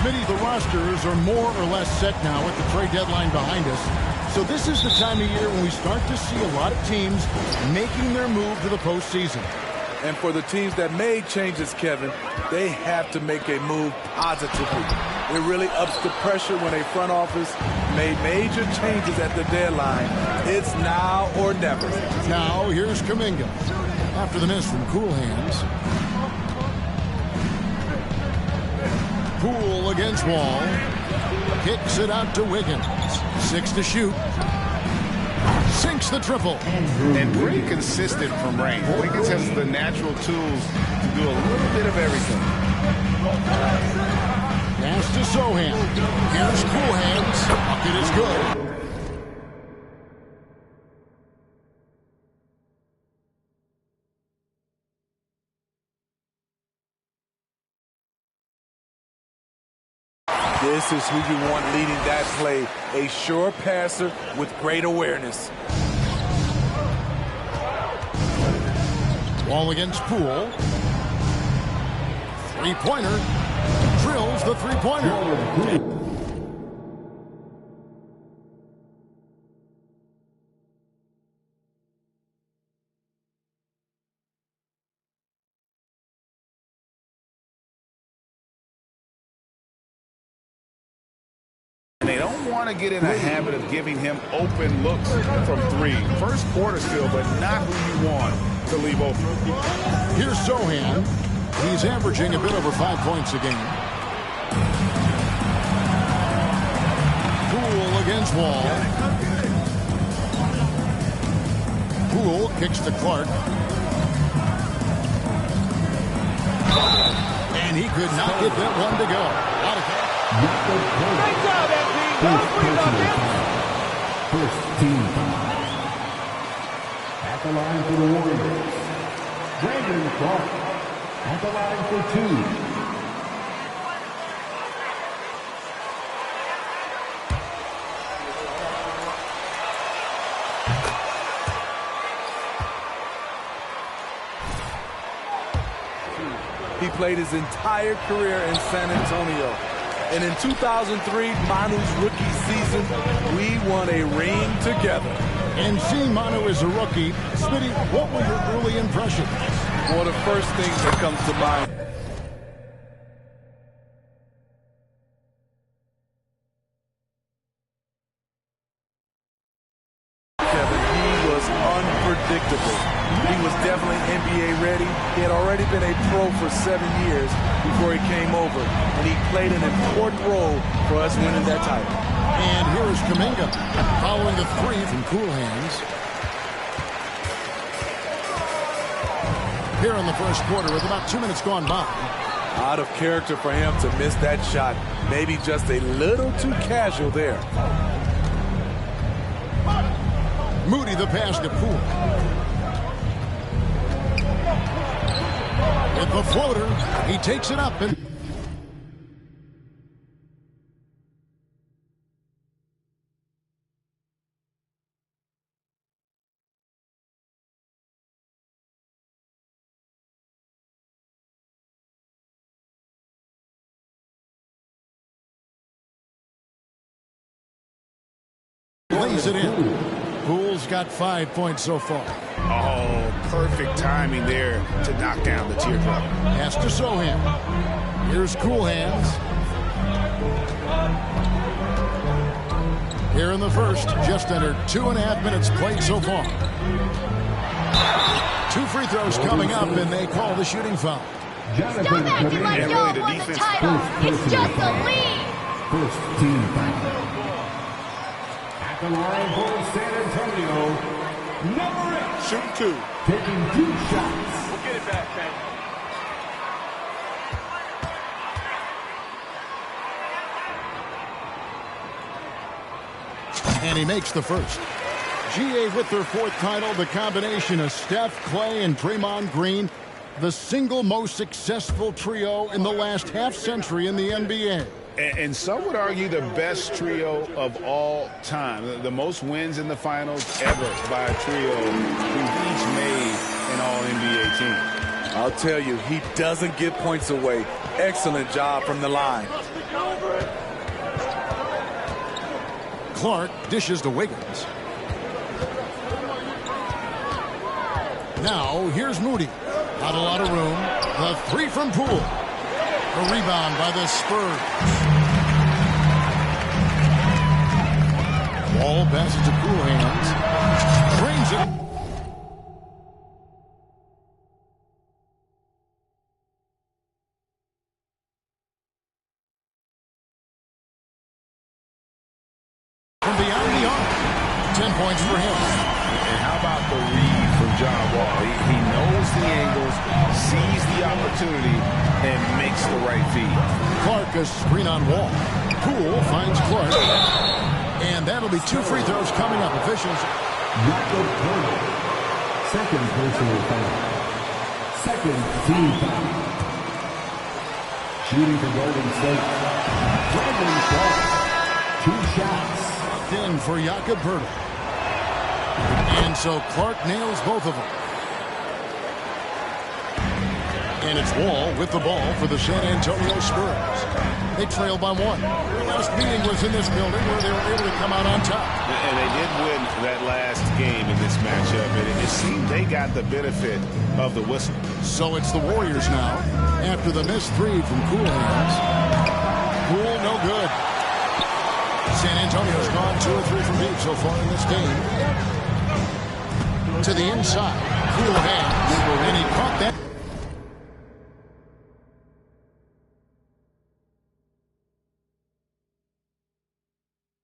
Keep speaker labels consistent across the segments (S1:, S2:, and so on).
S1: Smitty, the rosters are more or less set now with the trade deadline behind us. So this is the time of year when we start to see a lot of teams making their move to the postseason.
S2: And for the teams that made changes, Kevin, they have to make a move positively. It really ups the pressure when a front office made major changes at the deadline. It's now or never.
S1: Now here's Kuminga. After the miss from Cool Hands. Poole against Wall. Kicks it out to Wiggins. 6 to shoot. Sinks the triple.
S3: And pretty consistent from range. Wiggins has the natural tools to do a little bit of everything.
S1: Pass to Sohan. Here's Cool Hands. Bucket is good.
S2: This is who you want leading that play. A sure passer with great awareness.
S1: Wall against Poole. Three-pointer. Drills the three-pointer.
S3: They don't want to get in a habit of giving him open looks from three. First quarter still, but not who you want to leave open.
S1: Here's Sohan. He's averaging a bit over 5 points a game. Poole against Wall. Poole kicks to Clark. And he could not get that one to go. Out of
S4: Great job, MP.
S5: First team foul. At the line for the Warriors, Brandon Clark. At the line for two.
S2: He played his entire career in San Antonio. And in 2003, Manu's rookie season, we won a ring together.
S1: And seeing Manu as a rookie, Smitty, what were your early impressions?
S2: One of the first things that comes to mind. Kevin, he was unpredictable. He was definitely NBA ready. He had already been a pro for 7 years before he came over, and he played an important role for us winning that title.
S1: And here is Kuminga following a three from Cool Hands. Here in the first quarter with about 2 minutes gone by.
S2: Out of character for him to miss that shot. Maybe just a little too casual there.
S1: Moody the pass to Poole. With the floater, he takes it up and lays it in. Poole's got 5 points so far.
S3: Oh, perfect timing there to knock down the teardrop.
S1: Pass to Sohan. Here's Cool Hands. Here in the first, just under 2.5 minutes played so far. 2 free throws coming up, and they call the shooting foul.
S4: Stop acting like y'all won the title. It's just a lead.
S5: First team foul. At the line for San Antonio, number 8.
S3: Shoot 2.
S5: Taking 2 shots.
S4: We'll get it back, man.
S1: And he makes the first. GA with their 4th title, the combination of Steph, Clay, and Draymond Green, the single most successful trio in the last half-century in the NBA.
S3: And some would argue the best trio of all time. The most wins in the finals ever by a trio who've each made an All-NBA team.
S2: I'll tell you, he doesn't give points away. Excellent job from the line.
S1: Clark dishes to Wiggins. Now, here's Moody. Not a lot of room. The three from Poole. A rebound by the Spurs. Wall passes to Cool Hands. Drains it. From beyond the arc. 10 points for him.
S3: And how about the read from John Wall? He knows the angles, sees the opportunity, and makes the right feed.
S1: Clark a screen on Wall. Poole finds Clark. And that'll be 2 free throws coming up. Officials.
S5: Jakob Poole. Second personal foul. Second team foul. Shooting for Golden State. Brandon Clark. 2 shots.
S1: In for Jakob Poole. And so Clark nails both of them. And it's Wall with the ball for the San Antonio Spurs. They trail by 1. The last meeting was in this building where they were able to come out on top.
S3: And they did win that last game in this matchup. And it seemed they got the benefit of the whistle.
S1: So it's the Warriors now. After the missed 3 from Cool Hands. Poole, no good. San Antonio's gone 2 or 3 from deep so far in this game. To the inside. Cool Hands. And he caught that.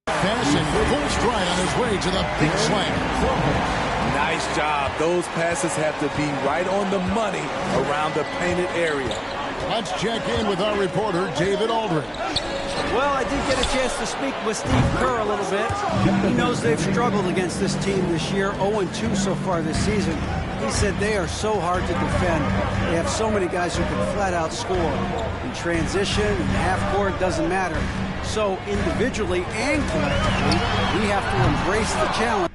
S1: Passing full stride on his way to the big slam.
S2: Nice job. Those passes have to be right on the money around the painted area.
S1: Let's check in with our reporter, David Aldridge.
S6: Well, I did get a chance to speak with Steve Kerr a little bit. He knows they've struggled against this team this year, 0-2 so far this season. He said they are so hard to defend. They have so many guys who can flat out score. In transition, in half court, doesn't matter. So individually and collectively, we have to embrace the challenge.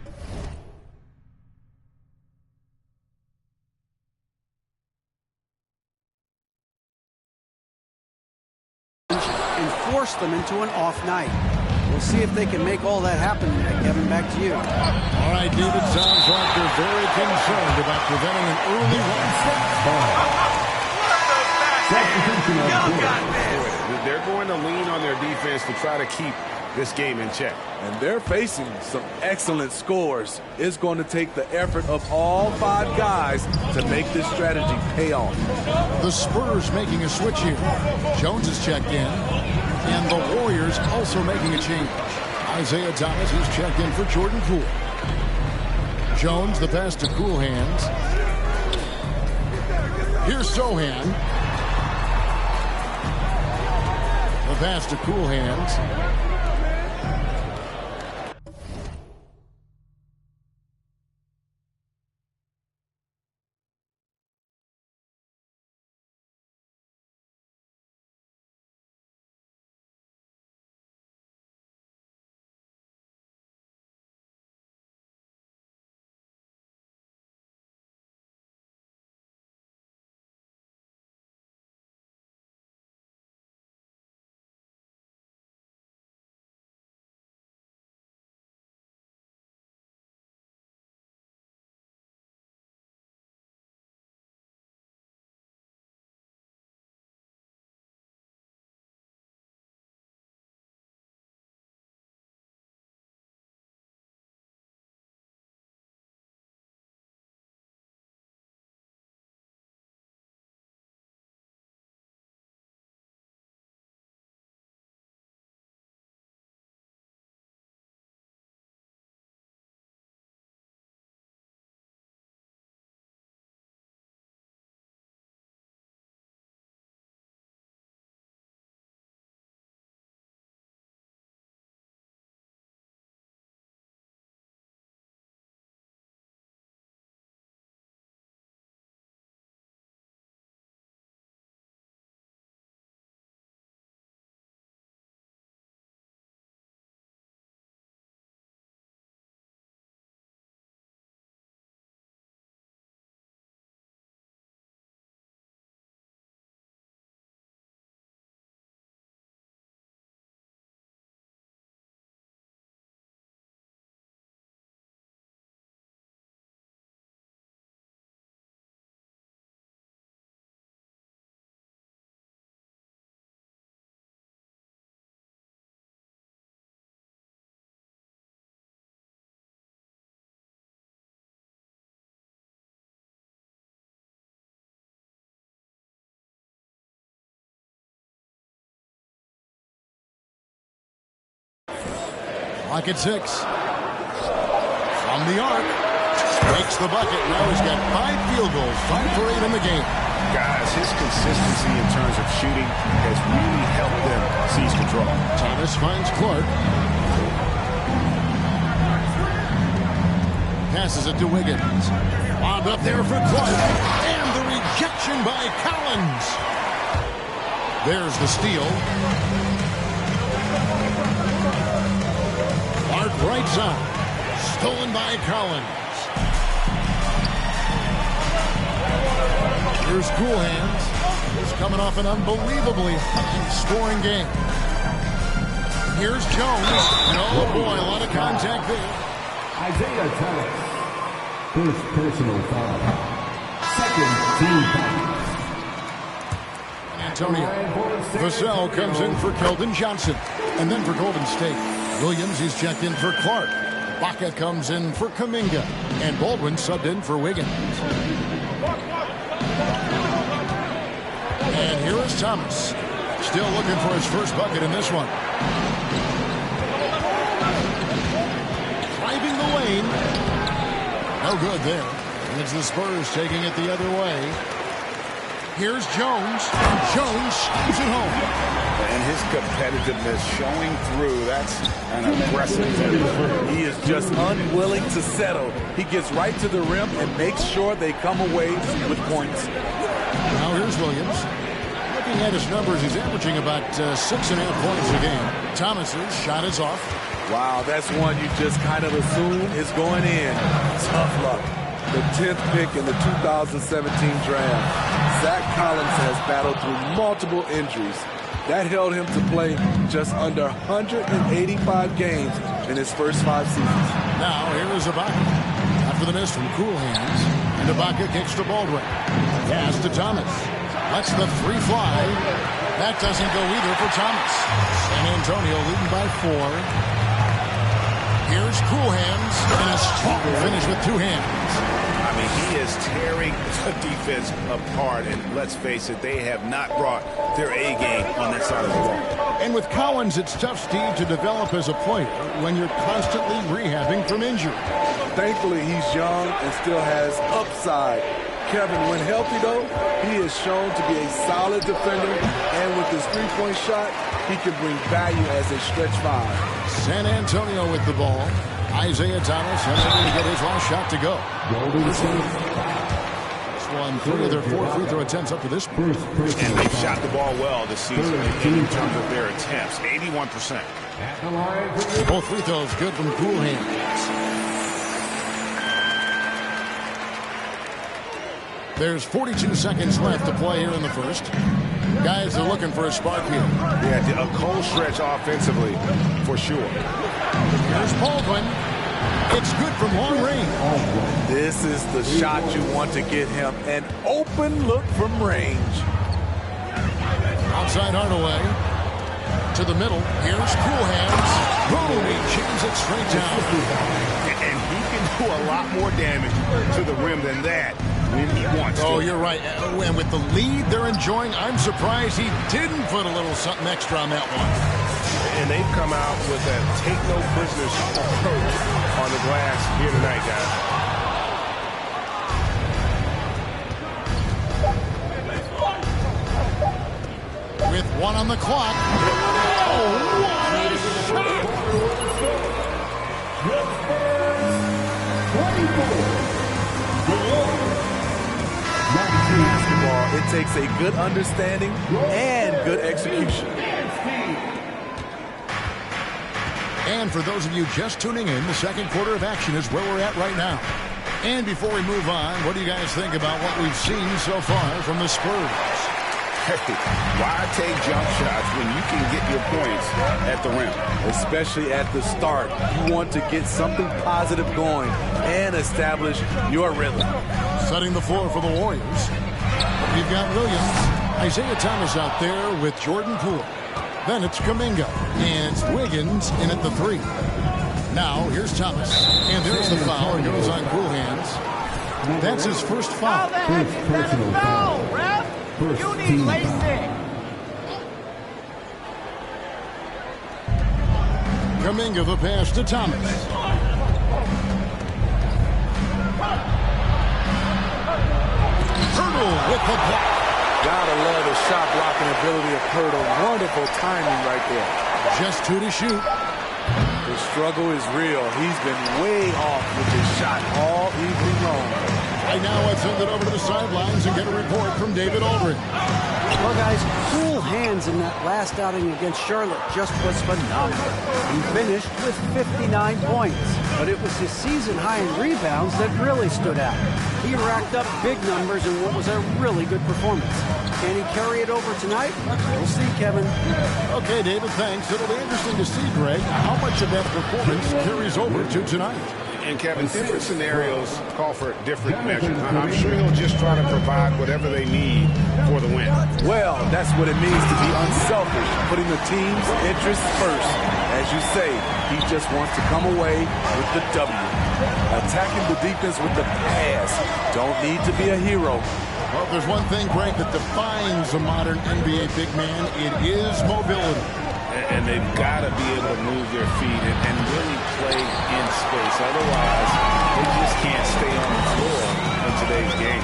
S6: And force them into an off night. We'll see if they can make all that happen tonight. Kevin, back to you.
S1: All right, David, sounds like they're very concerned about preventing an early run.
S3: They're going to lean on their defense to try to keep this game in check.
S2: And they're facing some excellent scores. It's going to take the effort of all 5 guys to make this strategy pay off.
S1: The Spurs making a switch here. Jones is checked in. And the Warriors also making a change. Isaiah Thomas is checked in for Jordan Poole. Jones, the pass to Cool Hands. Here's Sohan. The pass to Cool Hands. Clock at 6. From the arc. Makes the bucket. Now he's got 5 field goals. 5 for 8 in the game.
S3: Guys, his consistency in terms of shooting has really helped them seize control.
S1: Thomas finds Clark. Passes it to Wiggins. Wound up there for Clark. And the rejection by Collins. There's the steal. Clark right side. Stolen by Collins. Here's Cool Hands. He's coming off an unbelievably high-scoring game. Here's Jones. And oh boy, a lot of contact there.
S5: Isaiah Thomas. First personal foul. Second team foul.
S1: Antonio. Vassell comes in for Keldon Johnson. And then for Golden State, Williams is checked in for Clark. Baca comes in for Kuminga. And Baldwin subbed in for Wiggins. And here is Thomas. Still looking for his first bucket in this one. Driving the lane. No good there. And it's the Spurs taking it the other way. Here's Jones. And Jones scoops it home.
S3: And his competitiveness showing through. That's an aggressive move.
S2: He is just unwilling to settle. He gets right to the rim and makes sure they come away with points.
S1: Now here's Williams. Looking at his numbers, he's averaging about 6.5 points a game. Thomas's shot is off.
S2: Wow, that's one you just kind of assume is going in. Tough luck. The 10th pick in the 2017 draft. Zach Collins has battled through multiple injuries. That held him to play just under 185 games in his first 5 seasons.
S1: Now here is Ibaka. After the miss from Cool Hands. And Ibaka kicks to Baldwin. Pass to Thomas. Lets the 3 fly. That doesn't go either for Thomas. San Antonio leading by 4. Here's Cool Hands. And a strong finish with 2 hands.
S3: I mean, he is tearing the defense apart. And let's face it, they have not brought their A game on that side of the ball.
S1: And with Collins, it's tough, Steve, to develop as a player when you're constantly rehabbing from injury.
S2: Thankfully, he's young and still has upside. Kevin, when healthy, though, he is shown to be a solid defender. And with his 3-point shot, he can bring value as a stretch 5.
S1: San Antonio with the ball. Isaiah Thomas unable to get his last shot to go. This one, 3 of their 4 free throw attempts up to this point.
S3: And they've shot the ball well this season in terms of their attempts. 81%.
S1: Both free throws good from Cool Hands. There's 42 seconds left to play here in the first. Guys are looking for a spark here.
S3: Yeah, a cold stretch offensively, for sure.
S1: Here's Baldwin. It's good from long range.
S2: This is the shot you want to get him. An open look from range.
S1: Outside Hardaway. To the middle. Here's Cool Hands. Boom! He jams it straight down.
S3: And he can do a lot more damage to the rim than that when he wants to.
S1: Oh, you're right. And with the lead they're enjoying, I'm surprised he didn't put a little something extra on that one.
S3: And they've come out with a take-no-prisoners approach on the glass here tonight, guys.
S1: With 1 on the clock. Oh, what a shot!
S2: Basketball, it takes a good understanding and good execution.
S1: And for those of you just tuning in, the second quarter of action is where we're at right now. And before we move on, what do you guys think about what we've seen so far from the Spurs?
S3: Hey, why take jump shots when you can get your points at the rim?
S2: Especially at the start. You want to get something positive going and establish your rhythm.
S1: Setting the floor for the Warriors. You've got Williams, Isaiah Thomas out there with Jordan Poole. Then it's Kuminga, and it's Wiggins in at the 3. Now, here's Thomas, and there's the foul. It goes on Cool Hands. That's his first foul.
S4: How the heck is that a foul, ref? You need LASIK.
S1: Kuminga the pass to Thomas. Hurdle with the block.
S2: Gotta love the shot blocking ability of Hurdle. Wonderful timing right there.
S1: Just 2 to shoot.
S2: The struggle is real. He's been way off with his shot all evening long.
S1: Right now, let's send it over to the sidelines and get a report from David Aldridge.
S6: Well, guys, cool hands in that last outing against Charlotte just was phenomenal. He finished with 59 points, but it was his season high in rebounds that really stood out. He racked up big numbers in what was a really good performance. Can he carry it over tonight? We'll see, Kevin.
S1: Okay, David, thanks. It'll be interesting to see, Greg, how much of that performance carries over to tonight.
S3: And, Kevin, different scenarios call for different measures. I'm sure he'll just try to provide whatever they need for the win.
S2: Well, that's what it means to be unselfish, putting the team's interests first. As you say, he just wants to come away with the W. Attacking the defense with the pass. Don't need to be a hero.
S1: Well, if there's one thing, Greg, that defines a modern NBA big man, it is mobility.
S3: And they've got to be able to move their feet and really play in space. Otherwise, they just can't stay on the floor in today's game.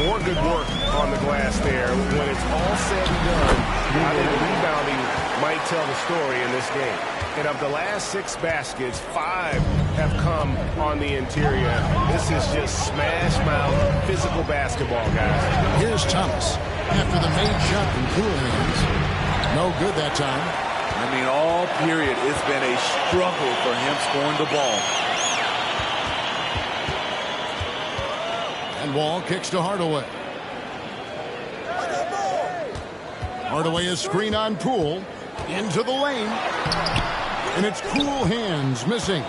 S3: More good work on the glass there. When it's all said and done, I think the rebounding might tell the story in this game. And of the last 6 baskets, 5 have come on the interior. This is just smash mouth physical basketball, guys.
S1: Here's Thomas after the made shot from cool hands. No good that time.
S2: I mean, all period, it's been a struggle for him scoring the ball.
S1: And Wall kicks to Hardaway. Hardaway is screen on Poole. Into the lane. And it's cool hands missing.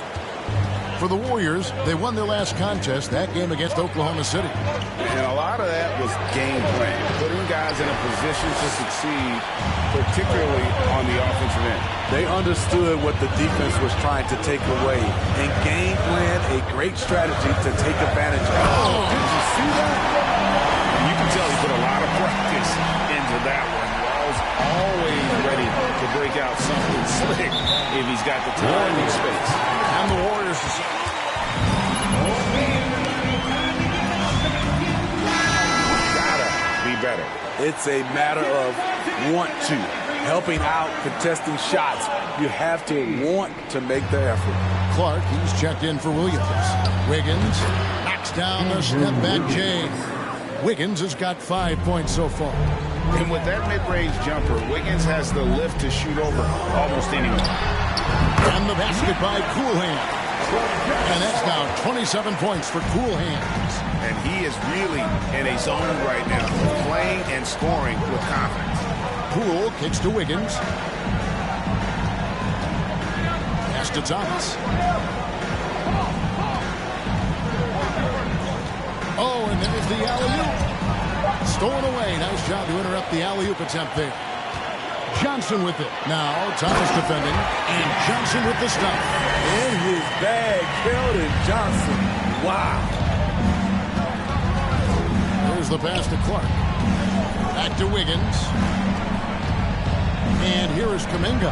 S1: For the Warriors, they won their last contest, that game against Oklahoma City.
S3: And a lot of that was game plan, putting guys in a position to succeed, particularly on the offensive end.
S2: They understood what the defense was trying to take away and game plan a great strategy to take advantage of.
S3: Oh, did you see that? You can tell he put a lot of practice into that one. Wall's always ready to break out something slick if he's got the time and space.
S1: And the Warriors
S3: gotta be better.
S2: It's a matter of want to. Helping out, contesting shots. You have to want to make the effort.
S1: Clark, he's checked in for Williams. Wiggins knocks down the step back Jay. Wiggins has got 5 points so far.
S3: And with that mid-range jumper, Wiggins has the lift to shoot over almost anyone.
S1: And the basket by Cool Hands. And that's now 27 points for Cool Hands.
S3: And he is really in a zone right now, playing and scoring with confidence.
S1: Poole kicks to Wiggins. Pass to Thomas. Oh, and there's the alley-oop. Stolen away. Nice job to interrupt the alley-oop attempt there. Johnson with it. Now Thomas defending. And Johnson with the stop.
S2: In his bag, Keldon Johnson. Wow.
S1: There's the pass to Clark. Back to Wiggins. And here is Kuminga.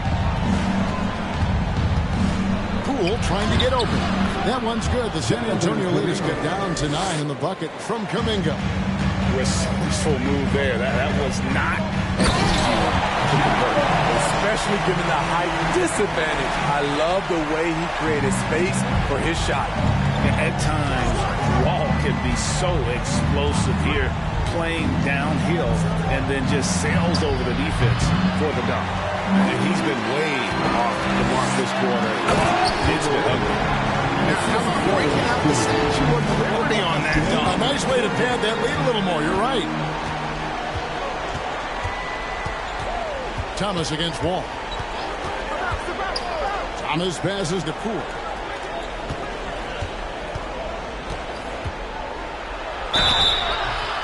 S1: Poole trying to get open. That one's good. The San Antonio Leaders get down to 9 in the bucket from Kuminga.
S3: Resourceful move there. That was not an easy one to convert,
S2: especially given the height disadvantage. I love the way he created space for his shot.
S3: At times, Wall can be so explosive here, playing downhill, and then just sails over the defense for the dunk. And he's been way off the mark this quarter. It's been ugly. Boy, you have to statue of liberty on that dunk.
S1: A nice way to pad that lead a little more. You're right. Thomas against Wall. Thomas passes to Poole.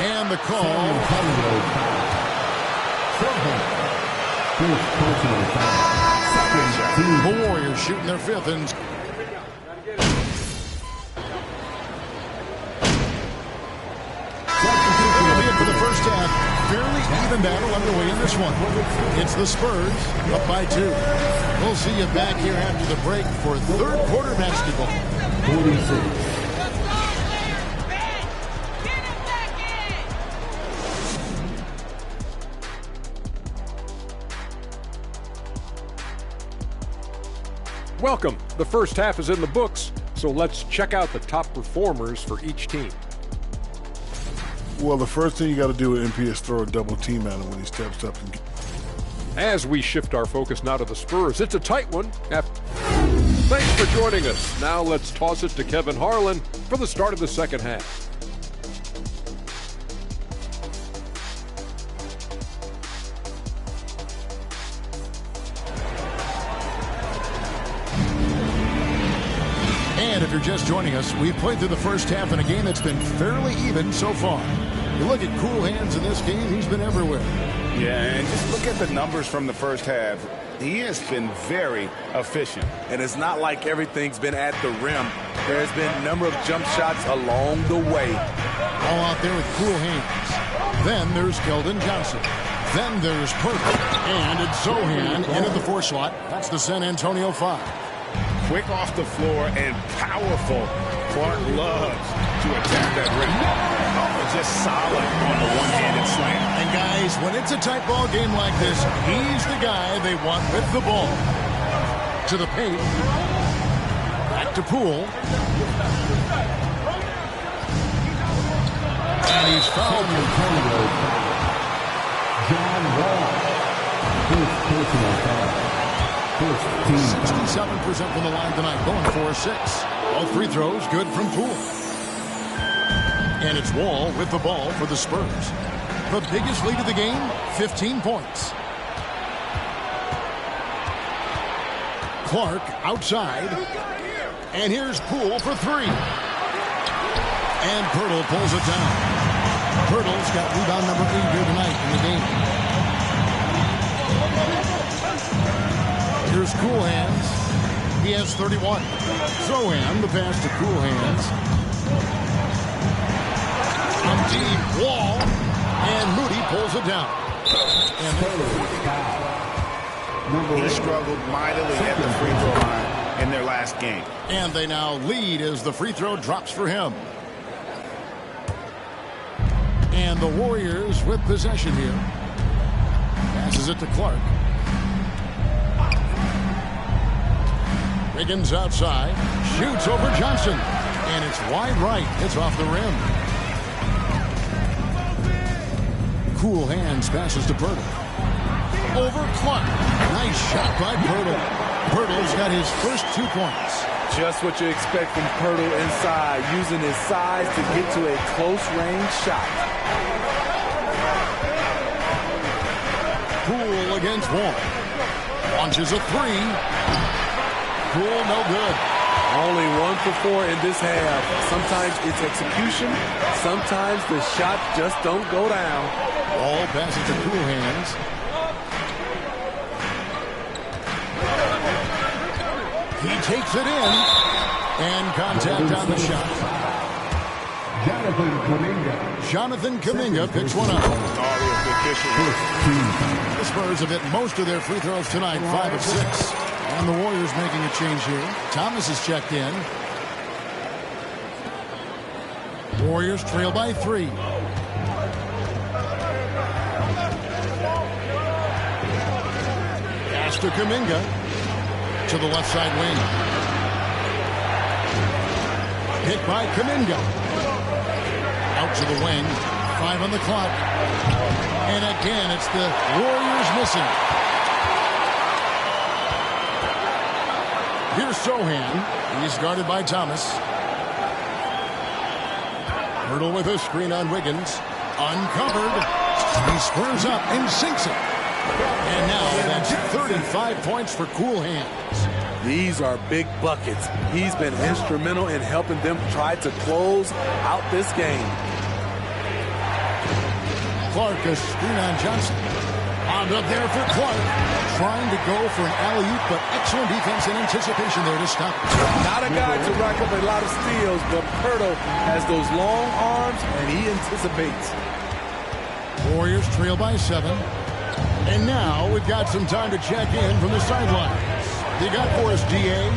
S1: And the call. The Warriors shooting their fifth and for the first half, fairly even battle underway in this one. It's the Spurs up by 2. We'll see you back here after the break for third quarter basketball.
S5: 46.
S7: Welcome. The first half is in the books, so let's check out the top performers for each team.
S2: Well, the first thing you got to do with MP is throw a double team at him when he steps up.
S7: As we shift our focus now to the Spurs, it's a tight one. Thanks for joining us. Now let's toss it to Kevin Harlan for the start of the second half.
S1: And if you're just joining us, we've played through the first half in a game that's been fairly even so far. You look at Cool Hands in this game, he's been everywhere.
S3: Yeah, and just look at the numbers from the first half. He has been very efficient.
S2: And it's not like everything's been at the rim. There's been a number of jump shots along the way.
S1: All out there with Cool Hands. Then there's Keldon Johnson. Then there's Purtle. And it's Zohan into the fourth slot. That's the San Antonio 5.
S3: Quick off the floor and powerful. Clark loves to attack that rim. Oh, just solid on the one-handed slam.
S1: And guys, when it's a tight ball game like this, he's the guy they want with the ball. To the paint. Back to Poole. And he's fouled.
S5: John Wall. First personal foul.
S1: 67% from the line tonight, going 4-6. All free throws good from Poole. And it's Wall with the ball for the Spurs. The biggest lead of the game, 15 points. Clark outside. And here's Poole for 3. And Purtle pulls it down. Purtle's got rebound number 8 here tonight in the game. Here's Cool Hands. He has 31. Zohan, the pass to Cool Hands. On deep, Wall. And Moody pulls it down.
S3: He struggled mightily at the free throw line in their last game.
S1: And they now lead as the free throw drops for him. And the Warriors with possession here. Passes it to Clark. Wiggins outside, shoots over Johnson, and it's wide right. It's off the rim. Cool Hands passes to Purtle. Over Clark. Nice shot by Purtle. Purtle's got his first 2 points.
S2: Just what you expect from Purtle inside, using his size to get to a close-range shot.
S1: Poole against Wall. Launches a 3. Poole, no good.
S2: Only 1 for 4 in this half. Sometimes it's execution. Sometimes the shots just don't go down.
S1: Ball passes to Cool Hands. He takes it in. And contact on the shot. Jonathan Kuminga picks one up. The Spurs have hit most of their free throws tonight, 5 of 6. And the Warriors making a change here. Thomas is checked in. Warriors trail by 3. Pass to Kuminga. To the left side wing. Hit by Kuminga. Out to the wing. 5 on the clock. And again, it's the Warriors missing. Here's Zohan. He's guarded by Thomas. Purtle with a screen on Wiggins. Uncovered. He squares up and sinks it. And now that's 35 points for Cool Hands.
S2: These are big buckets. He's been instrumental in helping them try to close out this game.
S1: Clark, a screen on Johnson. Wound up there for Clark. Trying to go for an alley-oop, but excellent defense and anticipation there to stop it.
S2: Not a guy to rack up a lot of steals, but Purtle has those long arms, and he anticipates.
S1: Warriors trail by 7. And now we've got some time to check in from the sidelines. You got for us, DA?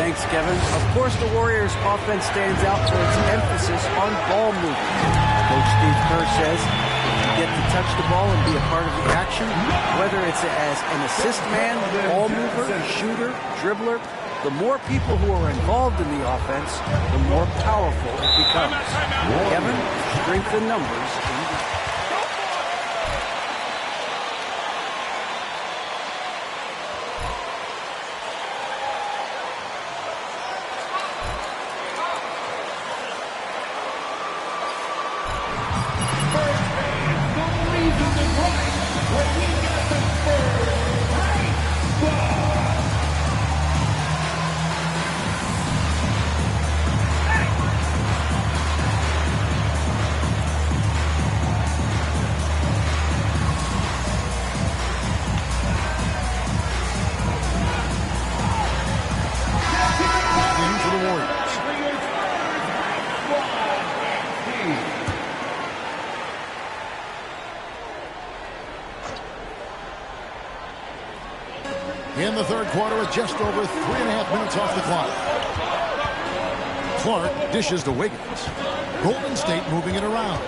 S6: Thanks, Kevin. Of course, the Warriors' offense stands out for its emphasis on ball movement. Coach Steve Kerr says you get to touch the ball and be a part of the action, whether it's as an assist man, ball mover, shooter, dribbler. The more people who are involved in the offense, the more powerful it becomes. Kevin, strength in numbers.
S1: In the third quarter with just over 3.5 minutes off the clock. Clark dishes to Wiggins. Golden State moving it around.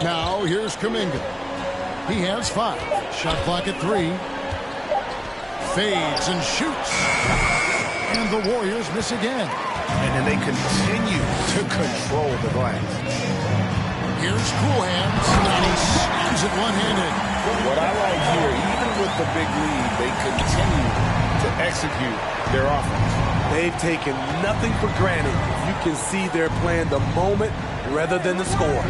S1: Now here's Kuminga. He has 5. Shot clock at 3. Fades and shoots. And the Warriors miss again.
S3: And then they continue to control the glass.
S1: Here's Cool Hands. And he slams it one-handed.
S3: What I like here, even with the big lead, they continue to execute their offense.
S2: They've taken nothing for granted. You can see they're playing the moment rather than the score.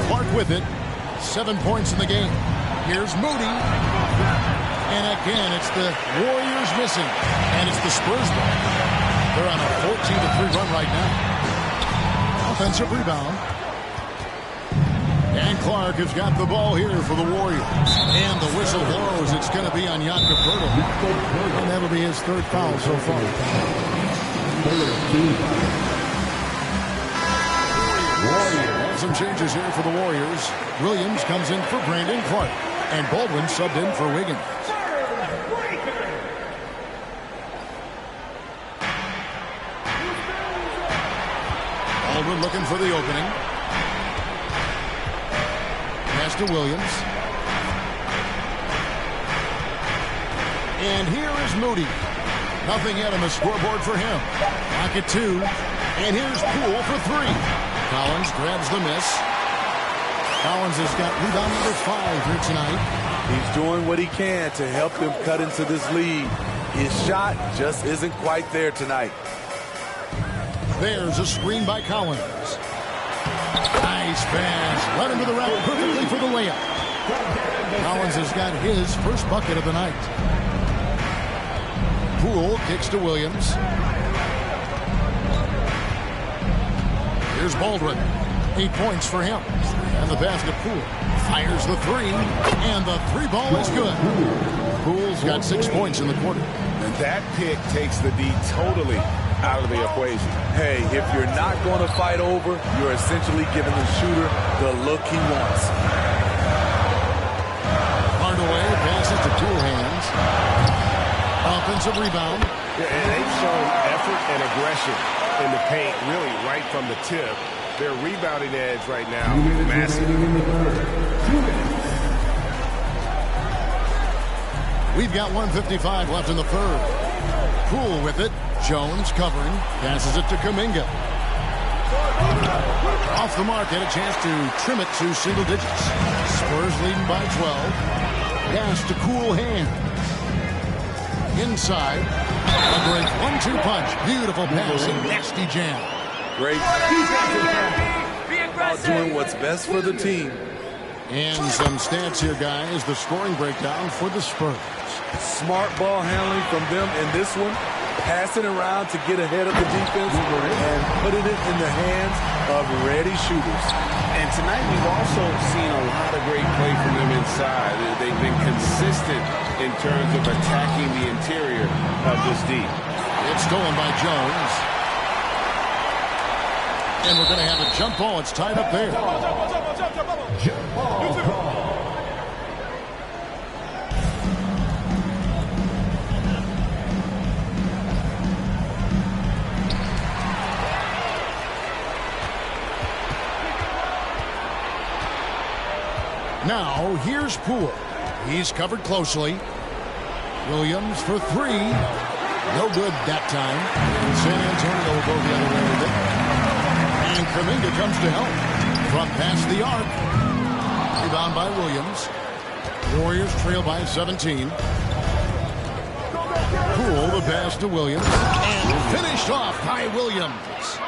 S1: Clark with it. 7 points in the game. Here's Moody. And again, it's the Warriors missing. And it's the Spurs ball. They're on a 14-3 run right now. Offensive rebound. And Clark has got the ball here for the Warriors. And the whistle blows. It's going to be on Jakob Poeltl. And that'll be his 3rd foul so far. Warriors. Some changes here for the Warriors. Williams comes in for Brandon Clark. And Baldwin subbed in for Wiggins. Baldwin looking for the opening. Pass to Williams. And here is Moody. Nothing yet on the scoreboard for him. Pocket 2. And here's Poole for 3. Collins grabs the miss. Collins has got rebound number 5 here tonight.
S2: He's doing what he can to help them cut into this lead. His shot just isn't quite there tonight.
S1: There's a screen by Collins. Nice pass. Led him to the rack perfectly for the layup. Collins has got his first bucket of the night. Poole kicks to Williams. Here's Baldwin. 8 points for him. And the basket Poole. Fires the 3. And the 3 ball is good. Poole's got 6 points in the quarter.
S3: And that pick takes the D totally out of the equation.
S2: Hey, if you're not going to fight over, you're essentially giving the shooter the look he wants.
S1: Hardaway passes to Cool Hands. Offensive rebound.
S3: Yeah, and they've shown effort and aggression in the paint, really right from the tip. Their rebounding edge right now is massive.
S1: We've got 1:55 left in the third. Poole with it. Jones covering. Passes it to Kuminga. Off the mark, had a chance to trim it to single digits. Spurs leading by 12. Pass to Cool Hands. Inside. A great 1-2 punch. Beautiful pass and nasty jam.
S2: Great. Doing what's best for the team.
S1: And some stats here, guys. The scoring breakdown for the Spurs.
S2: Smart ball handling from them in this one. Passing around to get ahead of the defense and putting it in the hands of ready shooters.
S3: And tonight we've also seen a lot of great play from them inside. They've been consistent in terms of attacking the interior of this D.
S1: It's stolen by Jones. And we're going to have a jump ball. It's tied up there.
S5: Jump ball call.
S1: Now, here's Poole. He's covered closely. Williams for three. No good that time. San Antonio will go the other way with it. And Kuminga comes to help. From past the arc. Rebound by Williams. Warriors trail by 17. Poole, the pass to Williams. And finished off by Williams.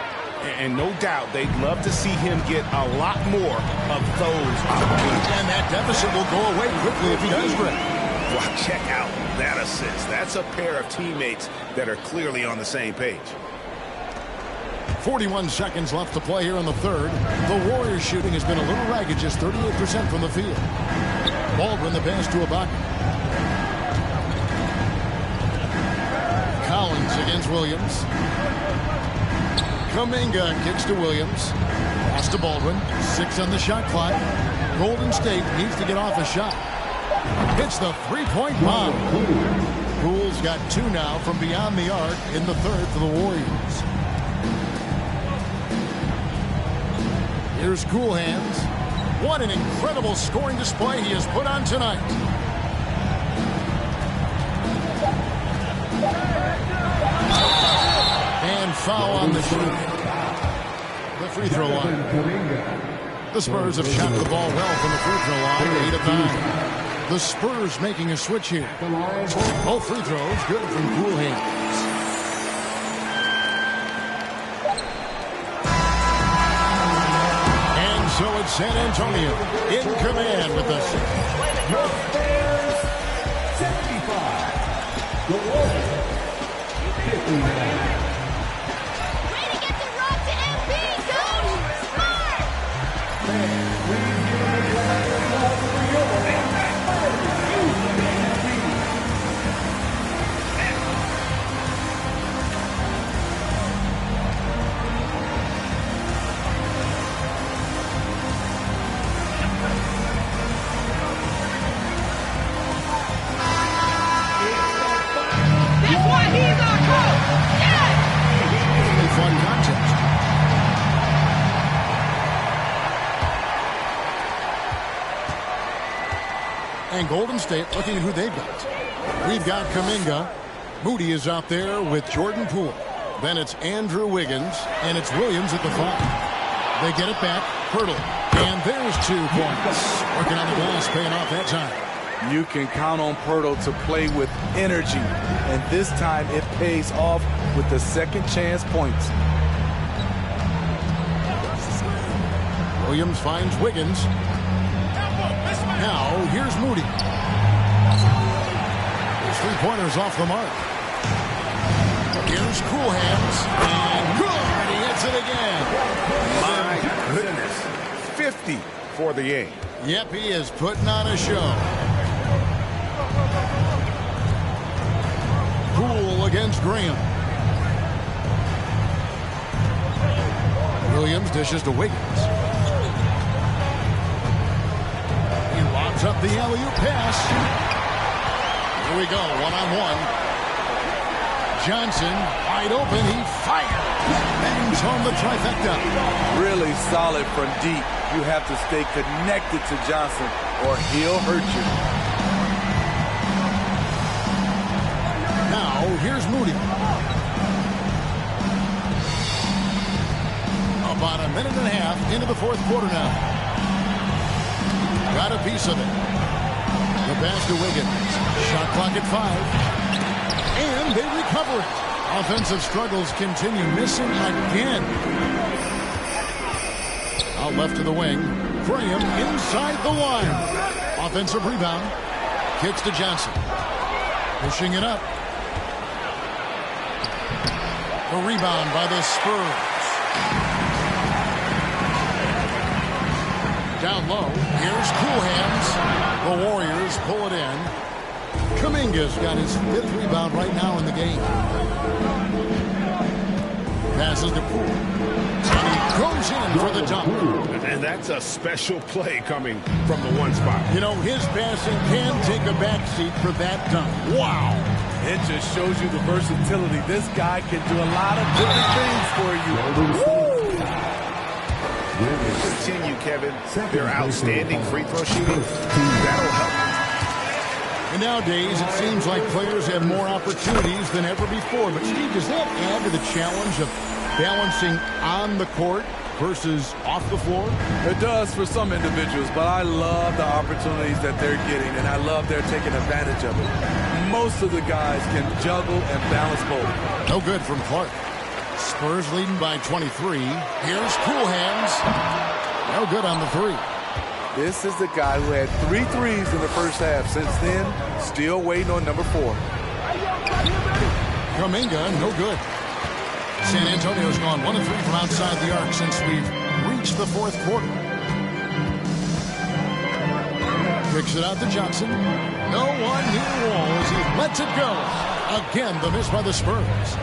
S3: And no doubt they'd love to see him get a lot more of those opportunities.
S1: And that deficit will go away quickly if he does grip.
S3: Well, check out that assist. That's a pair of teammates that are clearly on the same page.
S1: 41 seconds left to play here in the third. The Warriors shooting has been a little ragged, just 38% from the field. Baldwin the pass to Ibaka. Collins against Williams. Kuminga kicks to Williams. Pass to Baldwin. 6 on the shot clock. Golden State needs to get off a shot. Hits the three-point bomb. Poole's got 2 now from beyond the arc in the third for the Warriors. Here's Cool Hands. What an incredible scoring display he has put on tonight. And foul on the shoot. The free throw line. The Spurs have shot the ball well from the free throw line. 8 of 9. The Spurs making a switch here. Both free throws good from Cool Hands. And so it's San Antonio in command with the
S5: Spurs 75. The Warriors 59.
S1: And Golden State looking at who they've got. We've got Kuminga. Moody is out there with Jordan Poole. Then it's Andrew Wiggins, and it's Williams at the 5. They get it back. Hurdle. And there's 2 points. Working on the glass, paying off that time.
S2: You can count on Pirtle to play with energy. And this time it pays off with the second chance points.
S1: Williams finds Wiggins. Now, here's Moody. His 3-pointers off the mark. Here's Cool Hands. And good! He hits it again.
S3: My goodness. 50 for the game.
S1: Yep, he is putting on a show. Poole against Graham. Williams dishes to Wiggins. Up the alley-oop pass. Here we go, one-on-one. Johnson, wide open, he fires. Bangs home the trifecta.
S2: Really solid from deep. You have to stay connected to Johnson or he'll hurt you.
S1: Now, here's Moody. About a minute and a half into the fourth quarter now. Got a piece of it. The pass to Wiggins. Shot clock at 5. And they recover it. Offensive struggles continue. Missing again. Out left to the wing. Graham inside the line. Offensive rebound. Kicks to Johnson. Pushing it up. The rebound by the Spurs. Down low, here's Cool Hands. The Warriors pull it in. Kuminga's got his 5th rebound right now in the game. Passes to Poole. And he goes in for the dunk.
S3: And that's a special play coming from the one spot.
S1: You know, his passing can take a backseat for that dunk. Wow.
S2: It just shows you the versatility. This guy can do a lot of different things for you. Woo!
S3: Continue, Kevin. Their outstanding free throw shooting. That'll help.
S1: And nowadays, it seems like players have more opportunities than ever before. But, Steve, does that add to the challenge of balancing on the court versus off the floor?
S2: It does for some individuals, but I love the opportunities that they're getting, and I love they're taking advantage of it. Most of the guys can juggle and balance both.
S1: No good from Clark. Spurs leading by 23. Here's Cool Hands. No good on the three.
S2: This is the guy who had 3 threes in the first half. Since then, still waiting on number 4.
S1: Kuminga, no good. San Antonio's gone 1 of 3 from outside the arc since we've reached the fourth quarter. Kicks it out to Johnson. No one near Wall as he lets it go. Again, the miss by the Spurs.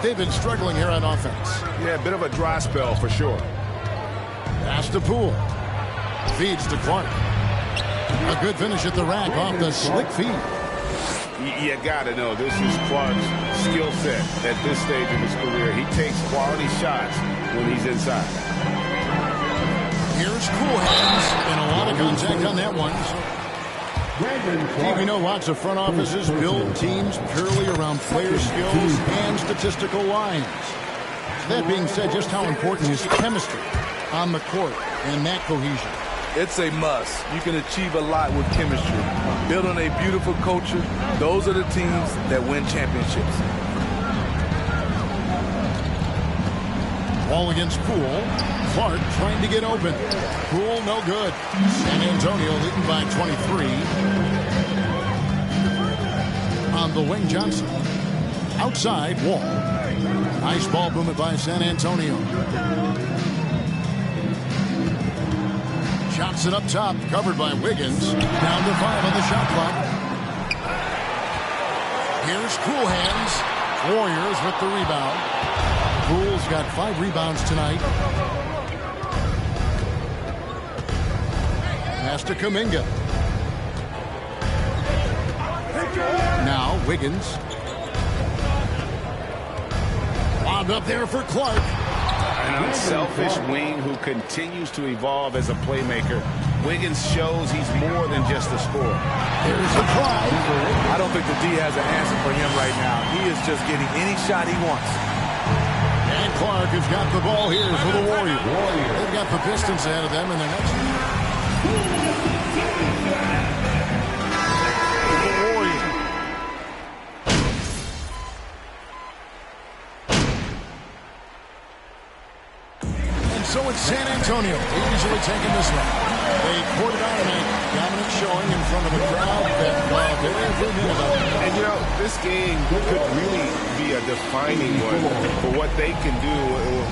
S1: They've been struggling here on offense.
S3: Yeah, a bit of a dry spell for sure.
S1: Pass to Poole. Feeds to Clark. A good finish at the rack off the slick feed.
S3: You got to know this is Clark's skill set at this stage of his career. He takes quality shots when he's inside.
S1: Here's Cool Hands, and a lot of contact on that one. Steve, we know lots of front offices build teams purely around player skills and statistical lines. That being said, just how important is chemistry on the court and that cohesion?
S2: It's a must. You can achieve a lot with chemistry. Building a beautiful culture, those are the teams that win championships.
S1: Ball against Poole. Clark trying to get open. Poole, no good. San Antonio leading by 23. On the wing, Johnson. Outside, Wall. Nice ball movement by San Antonio. Johnson up top, covered by Wiggins. Down to 5 on the shot clock. Here's Cool Hands. Warriors with the rebound. Poole's got 5 rebounds tonight. Pass to Kuminga. Now Wiggins. Lobbed up there for Clark.
S3: An unselfish wing who continues to evolve as a playmaker. Wiggins shows he's more than just a scorer.
S1: There's a try.
S2: I don't think the D has an answer for him right now. He is just getting any shot he wants.
S1: And Clark has got the ball here for the Warriors. They've got the Pistons ahead of them in their next game. The Warriors. And so it's San Antonio easily taking this one. They poured it out tonight. Dominant showing in front of a crowd that loved every minute of it.
S3: And, you know, this game could really be a defining one for what they can do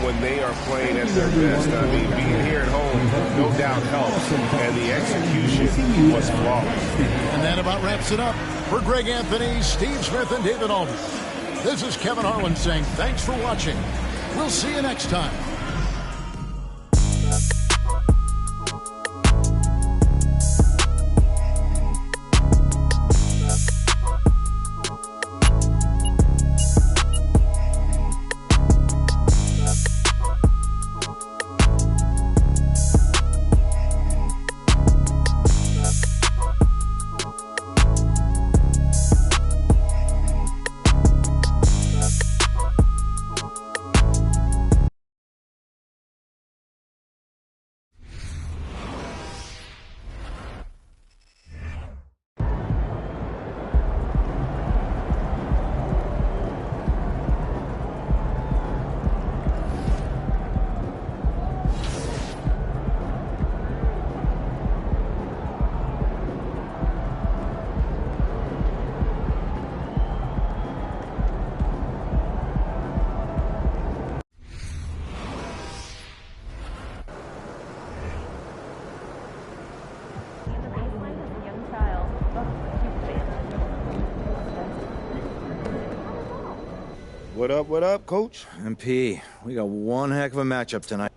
S3: when they are playing at their best. I mean, being here at home, no doubt helps. And the execution was flawless.
S1: And that about wraps it up. For Greg Anthony, Steve Smith, and David Aldridge, this is Kevin Harlan saying thanks for watching. We'll see you next time.
S8: What up, Coach?
S6: MP, we got one heck of a matchup tonight.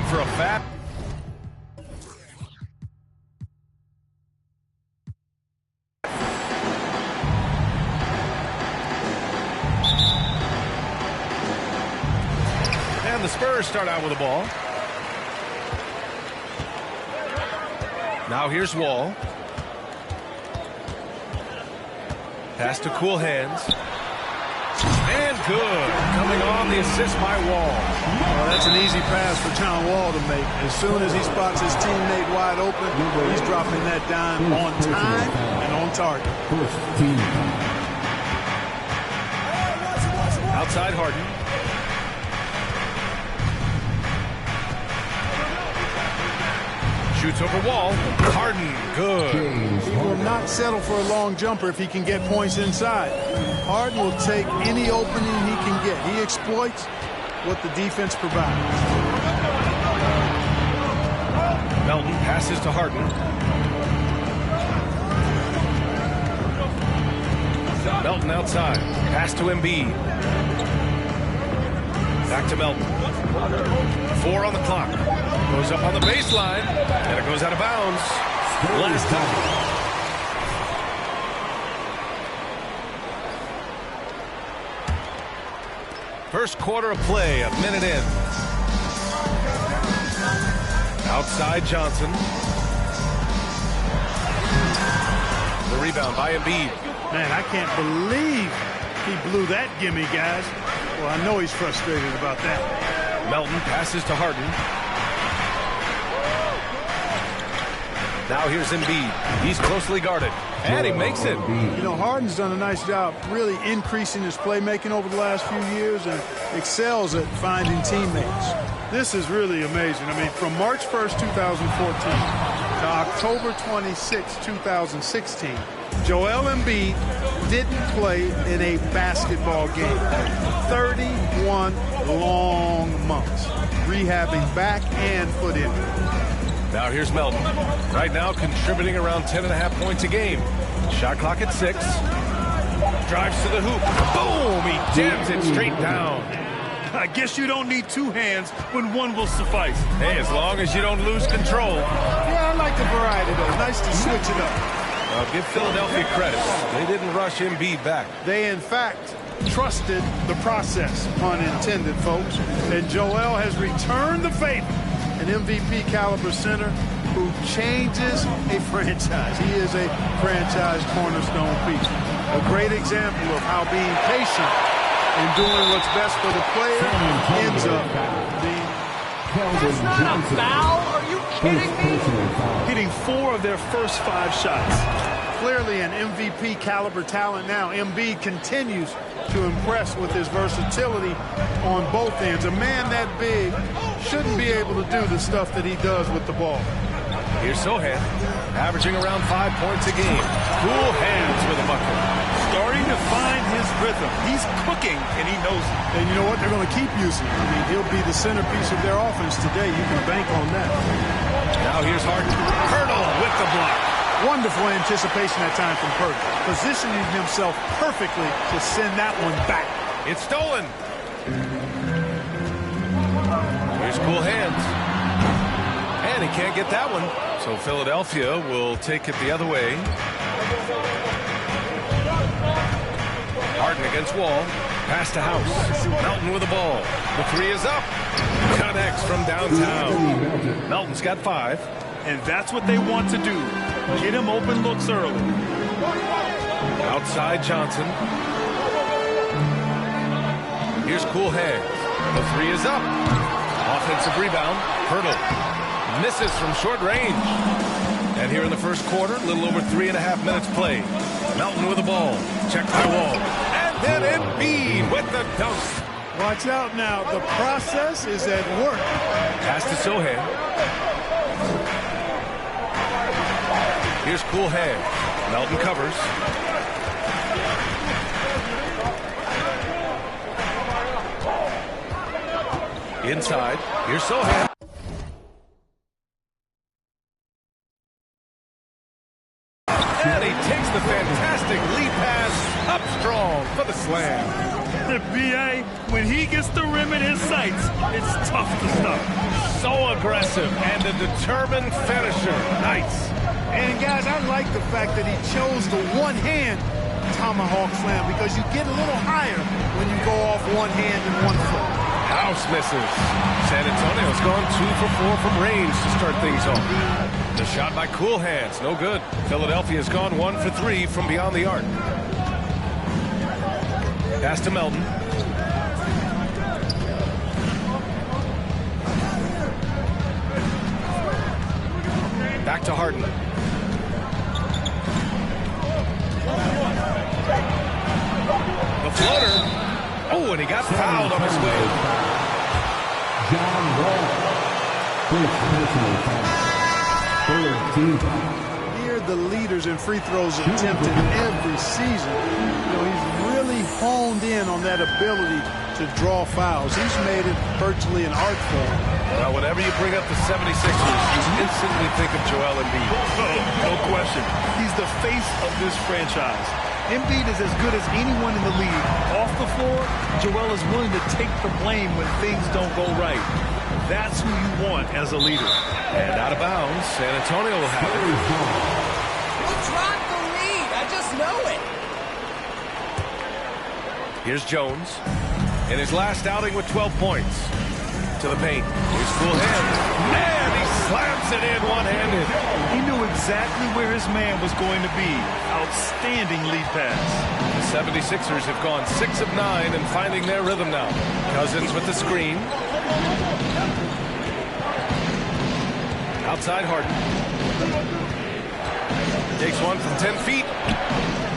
S3: looking for a fat. And the Spurs start out with the ball. Now here's Wall. Pass to Cool Hands. And good. Coming on the assist by Wall.
S2: Well, that's an easy pass for John Wall to make. As soon as he spots his teammate wide open, he's dropping that dime on time and on target.
S3: Outside Harden. Shoots over Wall. Harden, good.
S2: He will not settle for a long jumper if he can get points inside. Harden will take any opening he can get. He exploits what the defense provides.
S3: Melton passes to Harden. Melton outside. Pass to Embiid. Back to Melton. 4 on the clock. Goes up on the baseline. And it goes out of bounds. Last time. First quarter of play, a minute in. Outside Johnson. The rebound by Embiid.
S2: Man, I can't believe he blew that gimme, guys. Well, I know he's frustrated about that.
S3: Melton passes to Harden. Now here's Embiid. He's closely guarded. And he makes it.
S2: You know, Harden's done a nice job really increasing his playmaking over the last few years and excels at finding teammates. This is really amazing. I mean, from March 1st, 2014 to October 26, 2016, Joel Embiid didn't play in a basketball game. 31 long months, rehabbing back and foot injury.
S3: Now here's Melton. Right now contributing around 10.5 points a game. Shot clock at 6. Drives to the hoop. Boom! He jams it straight down.
S8: I guess you don't need two hands when one will suffice.
S3: Hey, as long as you don't lose control.
S2: Yeah, I like the variety, though. Nice to switch it up.
S3: I'll give Philadelphia credit. They didn't rush Embiid back.
S2: They, in fact, trusted the process, pun intended, folks. And Joel has returned the favor. An MVP caliber center who changes a franchise. He is a franchise cornerstone piece. A great example of how being patient and doing what's best for the player ends up being.
S8: That's not a foul. Are you kidding me? Hitting 4 of their first 5 shots.
S2: Clearly an MVP caliber talent now. Embiid continues to impress with his versatility on both ends. A man that big shouldn't be able to do the stuff that he does with the ball.
S3: Here's Sohan, averaging around 5 points a game. Cool Hands with a bucket.
S8: Starting to find his rhythm. He's cooking, and he knows it.
S2: And you know what? They're going to keep using him. I mean, he'll be the centerpiece of their offense today. You can bank on that.
S3: Now here's Harden. Hurdle with the block.
S2: Wonderful anticipation that time from Purdy. Positioning himself perfectly to send that one back.
S3: It's stolen. Here's Cool Hands. And he can't get that one. So Philadelphia will take it the other way. Harden against Wall. Pass to House. Melton with the ball. The 3 is up. Connects from downtown. Melton's got 5.
S8: And that's what they want to do. Get him open looks early.
S3: Outside Johnson. Here's Cool Hands. The 3 is up. Offensive rebound. Hurdle. Misses from short range. And here in the first quarter, a little over 3.5 minutes played. Melton with the ball. Checked by Wall. And then Embiid with the dunk.
S2: Watch out now. The process is at work.
S3: Pass to Sohan. Here's Cool Hands. Melton covers. Inside. Here's Sohan. And he takes the fantastic lead pass up strong for the slam.
S8: The BA, when he gets the rim in his sights, it's tough to stop.
S3: So aggressive and a determined finisher. Nice.
S9: And guys, I like the fact that he chose the one-hand tomahawk slam because you get a little higher when you go off one hand and one foot.
S3: House misses. San Antonio's gone 2 for 4 from range to start things off. The shot by Cool Hands, no good. Philadelphia's gone 1 for 3 from beyond the arc. Pass to Melton. Back to Harden. The floater. Oh, and he got fouled on his way.
S5: John Wall. First personal foul. Third team foul.
S9: Here the leaders in free throws attempted every season. You know, he's really honed in on that ability to draw fouls. He's made it virtually an art form.
S3: Well, whenever you bring up the 76ers, you instantly think of Joel Embiid.
S8: No question. He's the face of this franchise. Embiid is as good as anyone in the league. Off the floor, Joel is willing to take the blame when things don't go right. That's who you want as a leader.
S3: And out of bounds, San Antonio will have it.
S10: We'll drop the lead. I just know it.
S3: Here's Jones. In his last outing with 12 points. To the paint. Here's Cool Hands. And he slams it in one-handed.
S8: He knew exactly where his man was going to be. Outstanding lead pass.
S3: The 76ers have gone 6 of 9 and finding their rhythm now. Cousins with the screen. Outside Harden. Takes one from 10 feet.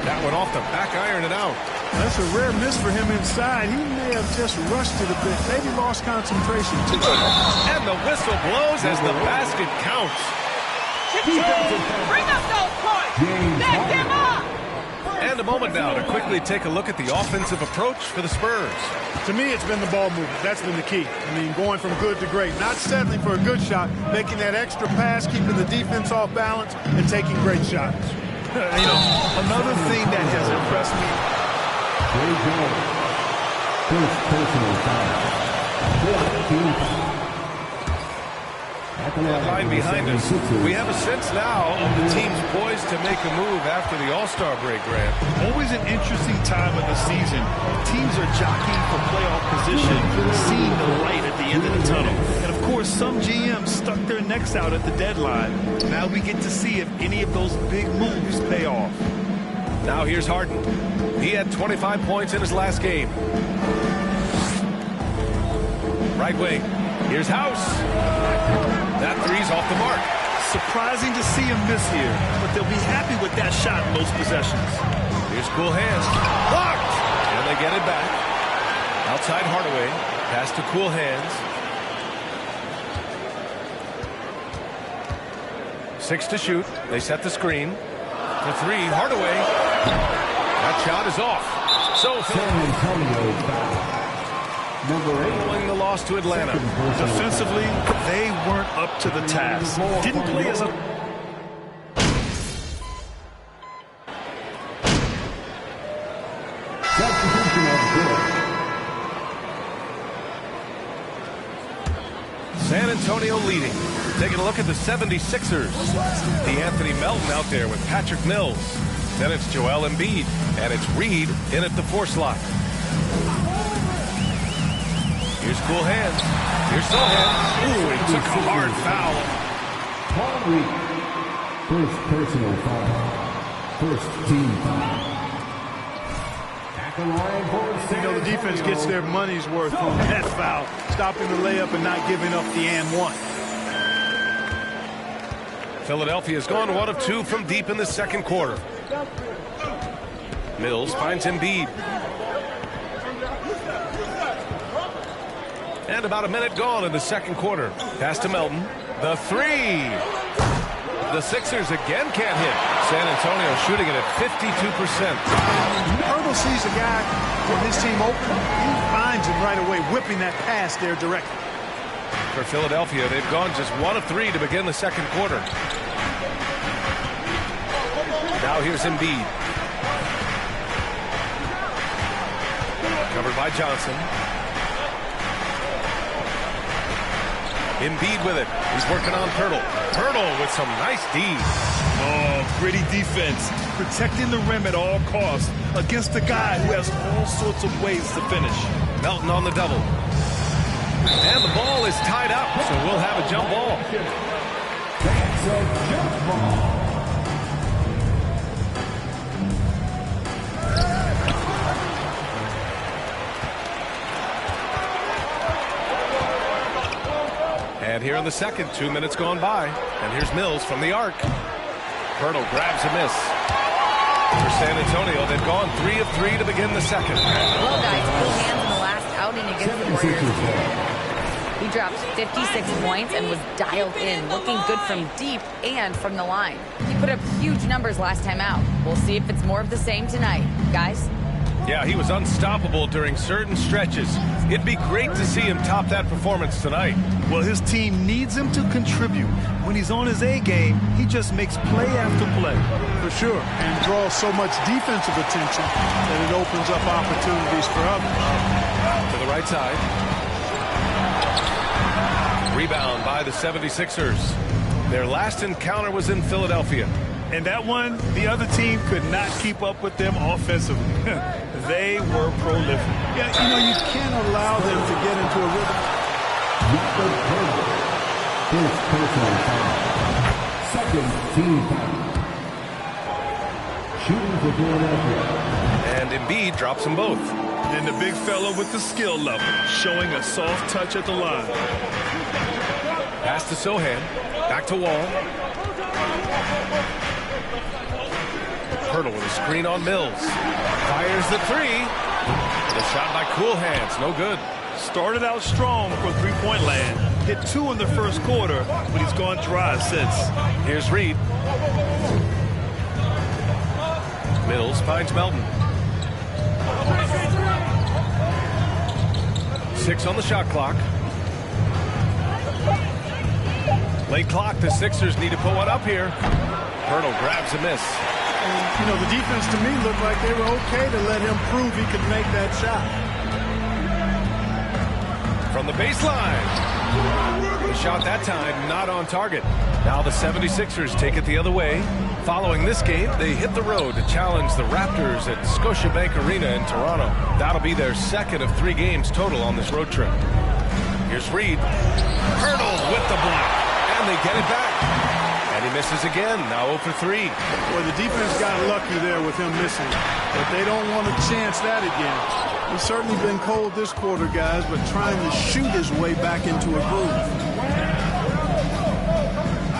S3: That one off the back iron and out.
S9: That's a rare miss for him inside. He may have just rushed it a bit. Maybe lost concentration too.
S3: And the whistle blows as the basket counts.
S4: Bring up those points. Back them up.
S3: And a moment now to quickly take a look at the offensive approach for the Spurs.
S9: To me, it's been the ball movement. That's been the key. I mean, going from good to great. Not settling for a good shot, making that extra pass, keeping the defense off balance, and taking great shots.
S8: You know, another thing that has impressed me.
S5: First personal foul. Fourth team foul.
S3: Line behind us. We have a sense now of the teams poised to make a move after the All-Star break, Grant.
S8: Always an interesting time of the season. Teams are jockeying for playoff position, seeing the light at the end of the tunnel. And of course, some GMs stuck their necks out at the deadline. Now we get to see if any of those big moves pay off.
S3: Now here's Harden. He had 25 points in his last game. Right wing. Here's House. That three's off the mark.
S8: Surprising to see him miss here, but they'll be happy with that shot most possessions.
S3: Here's Cool Hands. Blocked! And they get it back. Outside Hardaway. Pass to Cool Hands. 6 to shoot. They set the screen. The three, Hardaway. That shot is off. So
S5: San Antonio foul. Number 8.
S3: following the loss to Atlanta.
S8: Defensively, they weren't up to the task. Didn't play as a...
S5: Substitution on court.
S3: San Antonio leading. Taking a look at the 76ers. Anthony Melton out there with Patrick Mills. Then it's Joel Embiid. And it's Reed in at the 4 slot. Here's Cool Hands. Here's Sohan. Ooh, he took a hard foul.
S5: Paul Reed. First personal foul. First team foul. At the line for
S9: You know, the defense gets their money's worth on that foul, stopping the layup and not giving up the and one.
S3: Philadelphia's gone 1 of 2 from deep in the second quarter. Mills finds Embiid. And about a minute gone in the second quarter. Pass to Melton. The three. The Sixers again can't hit. San Antonio shooting it at 52%.
S9: Hurdle sees a guy with his team open. He finds him right away, whipping that pass there directly.
S3: For Philadelphia, they've gone just 1 of 3 to begin the second quarter. Now here's Embiid. Covered by Johnson. Embiid with it. He's working on Pirtle. Pirtle with some nice D.
S8: Oh, gritty defense. Protecting the rim at all costs against a guy who has all sorts of ways to finish.
S3: Melton on the double. And the ball is tied up, so we'll have a jump ball.
S5: That's a jump ball.
S3: And here in the second, 2 minutes gone by. And here's Mills from the arc. Pirtle grabs a miss. For San Antonio, they've gone 3 of 3 to begin the second.
S11: Well, guys, cool hands in the last outing against the Warriors. He dropped 56 points and was dialed in, looking good from deep and from the line. He put up huge numbers last time out. We'll see if it's more of the same tonight. Guys?
S3: Yeah, he was unstoppable during certain stretches. It'd be great to see him top that performance tonight.
S8: Well, his team needs him to contribute. When he's on his A game, he just makes play after play.
S9: For sure, and draws so much defensive attention that it opens up opportunities for others.
S3: To the right side. Rebound by the 76ers. Their last encounter was in Philadelphia.
S8: And that one, the other team could not keep up with them offensively. They were prolific.
S9: Yeah, you know, you can't allow them to get into a rhythm.
S5: First personal foul. Second team foul. Shooting for Philadelphia.
S3: And Embiid drops them both.
S8: And the big fella with the skill level, showing a soft touch at the line.
S3: Pass to Sohan. Back to Wall. Pirtle with a screen on Mills. Fires the three. The shot by Cool Hands. No good.
S8: Started out strong for three-point land. Hit 2 in the first quarter, but he's gone dry since.
S3: Here's Reed. Mills finds Melton. 6 on the shot clock. Late clock. The Sixers need to put one up here. Pirtle grabs a miss.
S9: And, you know, the defense to me looked like they were okay to let him prove he could make that shot.
S3: From the baseline. The shot that time not on target. Now the 76ers take it the other way. Following this game, they hit the road to challenge the Raptors at Scotiabank Arena in Toronto. That'll be their second of 3 games total on this road trip. Here's Reed. Pirtle with the block. And they get it back. And he misses again, now 0 for 3.
S9: Well, the defense got lucky there with him missing, but they don't want to chance that again. He's certainly been cold this quarter, guys, but trying to shoot his way back into a groove.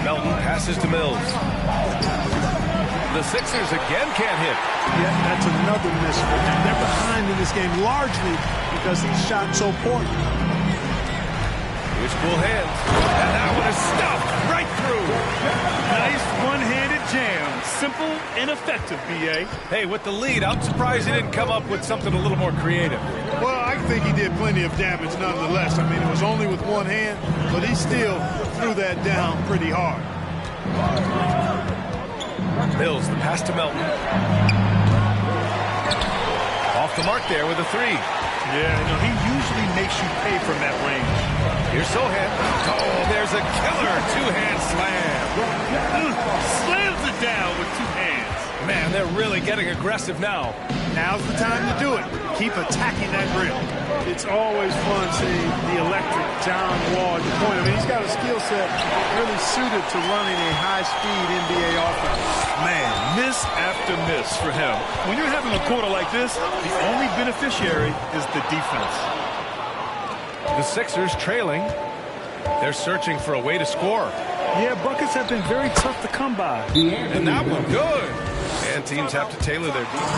S3: Melton passes to Mills. The Sixers again can't hit.
S9: Yeah, that's another miss for them. They're behind in this game largely because he shot so poorly.
S3: Here's Cool Hands. And that one is stuffed right through.
S8: Nice one-handed jam. Simple and effective, B.A.
S3: Hey, with the lead, I'm surprised he didn't come up with something a little more creative.
S9: Well, I think he did plenty of damage nonetheless. I mean, it was only with one hand, but he still threw that down pretty hard.
S3: Mills, the pass to Melton. Off the mark there with a 3.
S8: Yeah, you know, he usually makes you pay from that range.
S3: Here's Sohan. Oh, there's a killer 2-hand slam.
S8: Slams it down with 2 hands.
S3: Man, they're really getting aggressive now.
S9: Now's the time to do it. Keep attacking that rim. It's always fun seeing the electric John Wall at the point. I mean, he's got a skill set really suited to running a high-speed NBA offense.
S8: Man, miss after miss for him. When you're having a quarter like this, the only beneficiary is the defense.
S3: The Sixers trailing. They're searching for a way to score.
S8: Yeah, buckets have been very tough to come by.
S3: And that one good. And teams have to tailor their defense.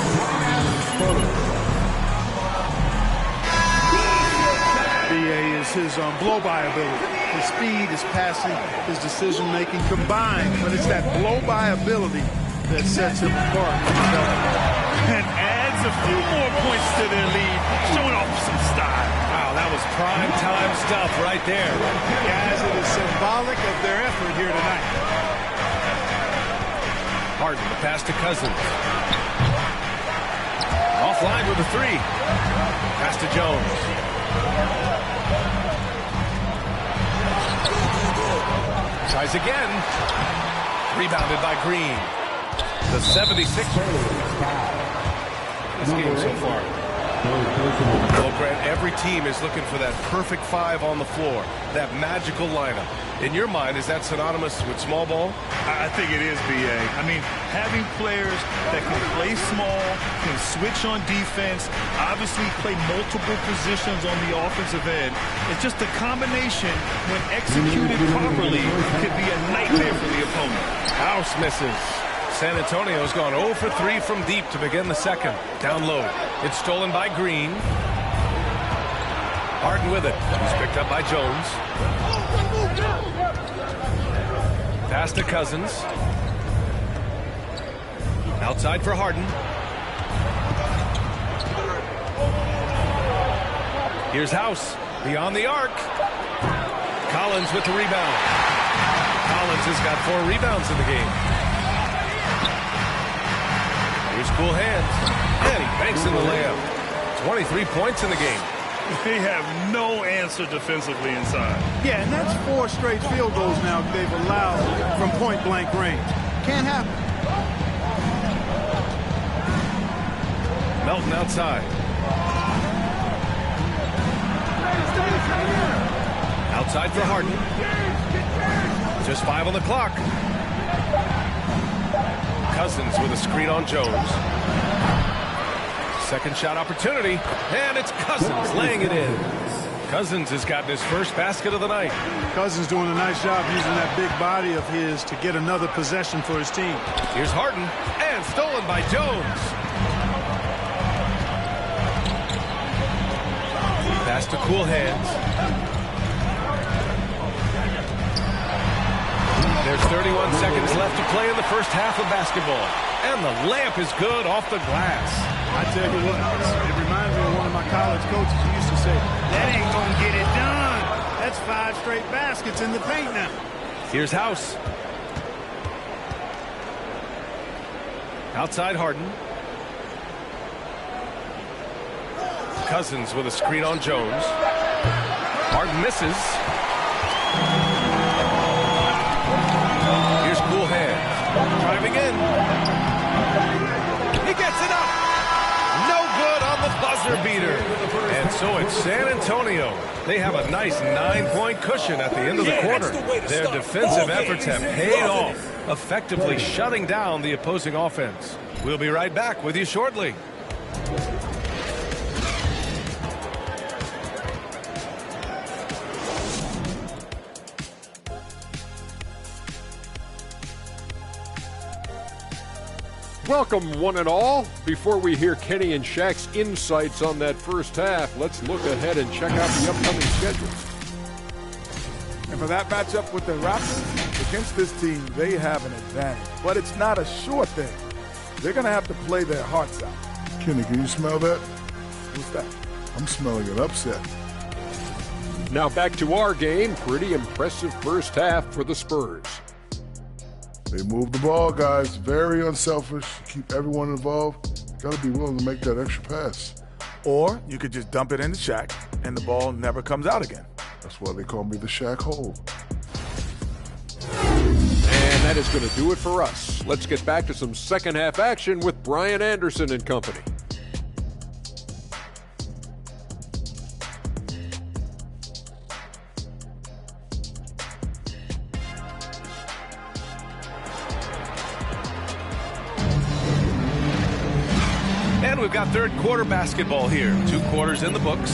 S9: BA is his blow-by ability. His speed, his passing, his decision-making combined. But it's that blow-by ability that sets him apart.
S8: And adds a few more points to their lead, showing off some style.
S3: Wow, that was prime time stuff right there.
S9: Guys, it is symbolic of their effort here tonight.
S3: Harden, the pass to Cousins. Offline with a 3. Pass to Jones. Tries again. Rebounded by Green. The 76ers. This game so far. Well, Grant, every team is looking for that perfect 5 on the floor, that magical lineup. In your mind, is that synonymous with small ball?
S8: I think it is, B.A. I mean, having players that can play small, can switch on defense, obviously play multiple positions on the offensive end. It's just a combination, when executed properly, could be a nightmare for the opponent.
S3: House misses. San Antonio's gone 0 for 3 from deep to begin the second. Down low. It's stolen by Green. Harden with it. He's picked up by Jones. Pass to Cousins. Outside for Harden. Here's House. Beyond the arc. Collins with the rebound. Collins has got 4 rebounds in the game. Here's cool hands. And he banks in the layup. 23 points in the game.
S8: They have no answer defensively inside.
S9: Yeah, and that's 4 straight field goals now they've allowed from point-blank range. Can't happen.
S3: Melton outside. Outside for Harden. Just 5 on the clock. Cousins with a screen on Jones. Second shot opportunity, and it's Cousins laying it in. Cousins has gotten his first basket of the night.
S9: Cousins doing a nice job using that big body of his to get another possession for his team.
S3: Here's Harden, and stolen by Jones. Pass to cool hands. There's 31 seconds left to play in the first half of basketball. And the layup is good off the glass.
S9: I tell you what, it reminds me of one of my college coaches who used to say, that ain't going to get it done. That's 5 straight baskets in the paint now.
S3: Here's House. Outside Harden. Cousins with a screen on Jones. Harden misses. Here's cool hands. Driving in. He gets it up. No good on the buzzer beater. And so it's San Antonio. They have a nice 9-point cushion at the end of the quarter. Their defensive efforts have paid off, effectively shutting down the opposing offense. We'll be right back with you shortly.
S7: Welcome, one and all. Before we hear Kenny and Shaq's insights on that first half, let's look ahead and check out the upcoming schedule.
S12: And for that matchup with the Raptors, against this team, they have an advantage. But it's not a sure thing. They're going to have to play their hearts out.
S13: Kenny, can you smell that?
S12: What's that?
S13: I'm smelling an upset.
S7: Now back to our game. Pretty impressive first half for the Spurs.
S13: They move the ball, guys. Very unselfish. Keep everyone involved. Got to be willing to make that extra pass.
S12: Or you could just dump it into Shaq, and the ball never comes out again.
S13: That's why they call me the Shaq Hole.
S7: And that is going to do it for us. Let's get back to some second half action with Brian Anderson and company.
S3: And we've got third quarter basketball here. 2 quarters in the books.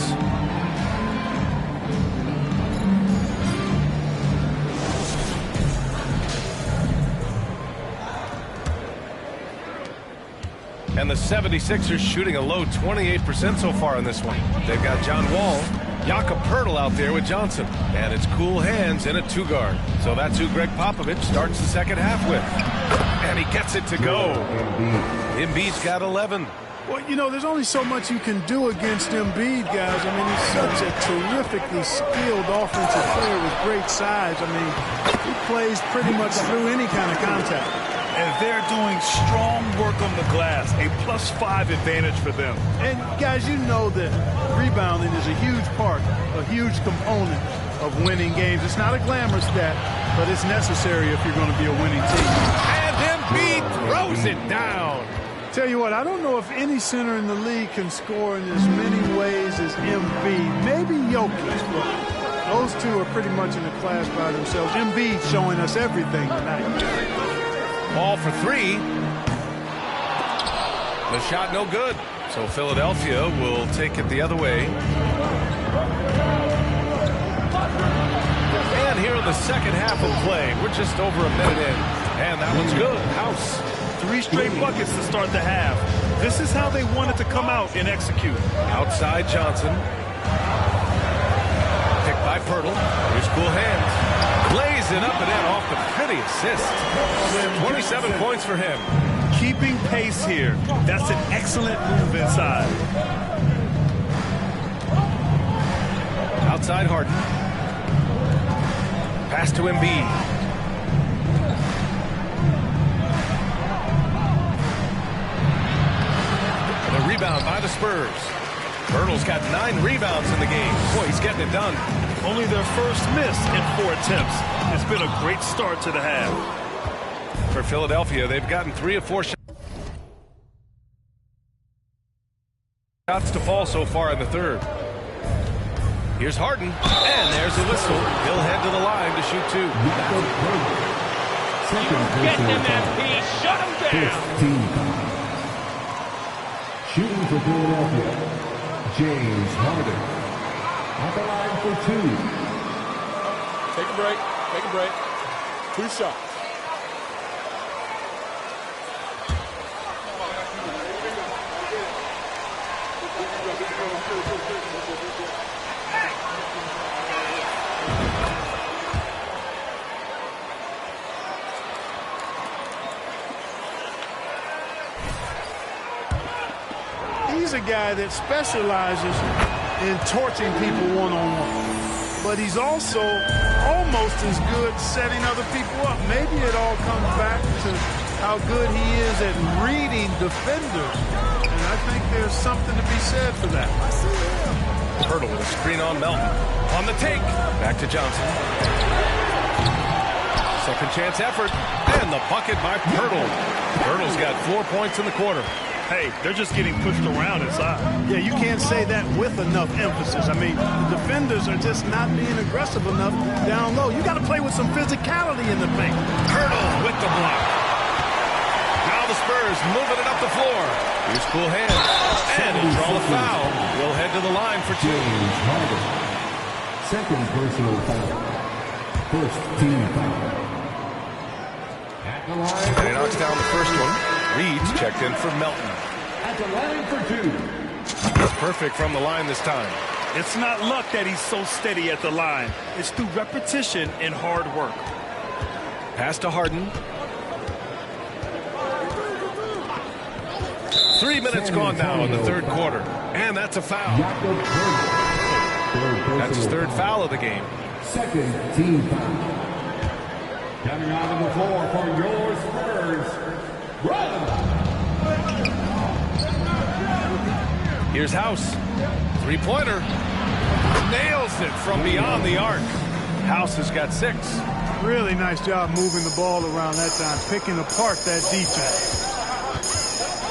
S3: And the 76ers shooting a low 28% so far in this one. They've got John Wall, Jakob Poeltl out there with Johnson. And it's cool hands in a 2-guard. So that's who Greg Popovich starts the second half with. And he gets it to go. Embiid's got 11.
S9: Well, you know, there's only so much you can do against Embiid, guys. I mean, he's such a terrifically skilled offensive player with great size. I mean, he plays pretty much through any kind of contact.
S8: And they're doing strong work on the glass, a +5 advantage for them.
S9: And, guys, you know that rebounding is a huge part, a huge component of winning games. It's not a glamour stat, but it's necessary if you're going to be a winning team.
S7: And Embiid throws it down.
S9: Tell you what, I don't know if any center in the league can score in as many ways as Embiid. Maybe Jokic, but those two are pretty much in a class by themselves. Embiid showing us everything tonight.
S7: Ball for three. The shot no good. So Philadelphia will take it the other way. And here in the second half of play, we're just over a minute in. And that one's good. House.
S8: 3 straight buckets to start the half. This is how they wanted to come out and execute.
S7: Outside Johnson. Picked by Pirtle. Here's cool hands. Lays it up and in off the pretty assist. 27 points for him.
S8: Keeping pace here. That's an excellent move inside.
S7: Outside Harden. Pass to Embiid. The rebound by the Spurs. Pirtle's got 9 rebounds in the game. Boy, he's getting it done.
S8: Only their first miss in 4 attempts. It's been a great start to the half.
S7: For Philadelphia, they've gotten 3 of 4 shots to fall so far in the third. Here's Harden, and there's a whistle. He'll head to the line to shoot 2.
S5: Get him, MP. Shut him down. Shooting for Philadelphia, James Harden. At the line for 2.
S2: Take a break. Take a break. 2 shots.
S9: He's a guy that specializes in torching people one-on-one. But he's also almost as good setting other people up. Maybe it all comes back to how good he is at reading defenders. And I think there's something to be said for that.
S7: Pirtle with a screen on Melton. On the take. Back to Johnson. Second chance effort. And the bucket by Pirtle. Pirtle's got 4 points in the quarter.
S8: Hey, they're just getting pushed around inside.
S9: Yeah, you can't say that with enough emphasis. I mean, the defenders are just not being aggressive enough down low. You got to play with some physicality in the paint.
S7: Pirtle with the block. Now the Spurs moving it up the floor. Here's cool hands. And he'll draw the foul. We'll head to the line for 2.
S5: James Harden. Second personal foul. First team foul. At the line.
S7: And he knocks down the first one. Reed's checked in for Melton.
S5: At the line for 2.
S7: He's perfect from the line this time.
S8: It's not luck that he's so steady at the line. It's through repetition and hard work.
S7: Pass to Harden. 3 minutes gone now in the third quarter. And that's a foul. That's his 3rd foul of the game.
S5: Second team foul. Coming out on the floor for your Spurs.
S7: Here's House. 3-pointer. Nails it from beyond the arc. House has got 6.
S9: Really nice job moving the ball around that time, picking apart that defense.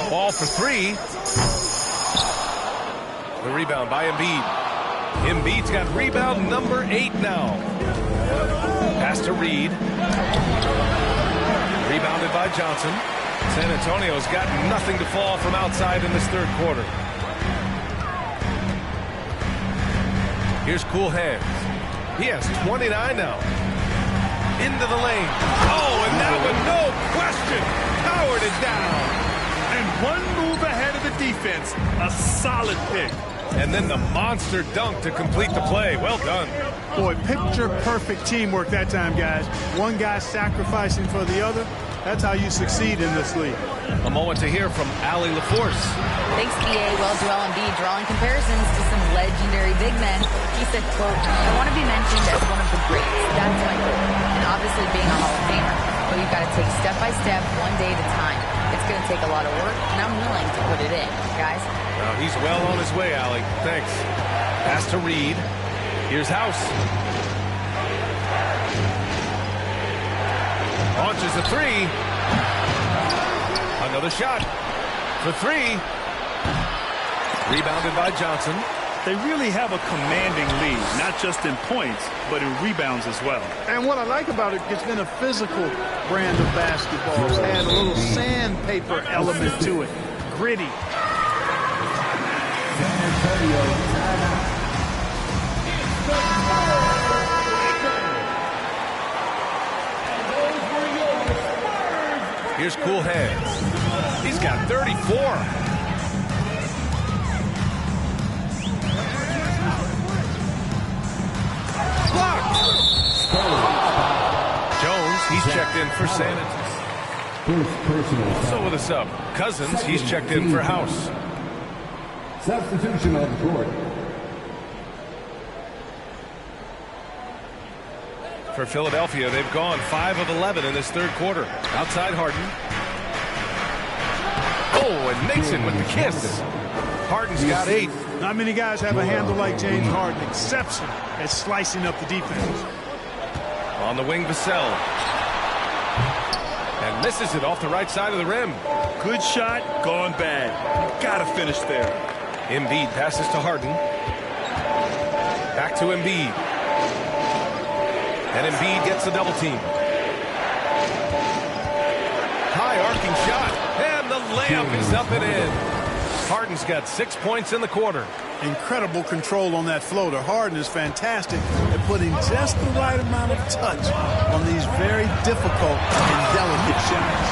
S7: Ball for 3. The rebound by Embiid. Embiid's got rebound number 8 now. Pass to Reed. Rebounded by Johnson. San Antonio's got nothing to fall from outside in this third quarter. Here's cool hands. He has 29 now. Into the lane. Oh, and that one, no question, powered it down.
S8: And one move ahead of the defense. A solid pick.
S7: And then the monster dunk to complete the play. Well done.
S9: Boy, picture-perfect teamwork that time, guys. One guy sacrificing for the other. That's how you succeed in this league.
S7: A moment to hear from Allie LaForce.
S11: Thanks, BA. Well, Joel Embiid drawing comparisons to some legendary big men. He said, quote, I want to be mentioned as one of the greats. That's my goal. And obviously being a Hall of Famer. But you've got to take step by step, one day at a time. It's going to take a lot of work, and I'm willing to put it in, guys.
S7: He's well on his way, Allie. Thanks. Pass to Reed. Here's House. launches a three. Another shot for three. Rebounded by Johnson.
S8: They really have a commanding lead, not just in points, but in rebounds as well.
S9: And what I like about it, it's been a physical brand of basketball. It's had a little sandpaper element to it. Gritty.
S7: Here's Cool Hands. He's got 34. Jones, he's checked in for San Antonio. So with a sub. Cousins, he's checked in for House.
S5: Substitution on the court.
S7: For Philadelphia, they've gone 5 of 11 in this third quarter. Outside Harden. Oh, and makes it with the kiss. Harden's got 8.
S9: Not many guys have a handle like James Harden. Exception at slicing up the defense.
S7: On the wing, Vassell. And misses it off the right side of the rim.
S8: Good shot, gone bad. You gotta finish there.
S7: Embiid passes to Harden. Back to Embiid. And Embiid gets the double team. High arcing shot. And the layup is up and in. Harden's got 6 points in the quarter.
S9: Incredible control on that floater. Harden is fantastic at putting just the right amount of touch on these very difficult and delicate shots.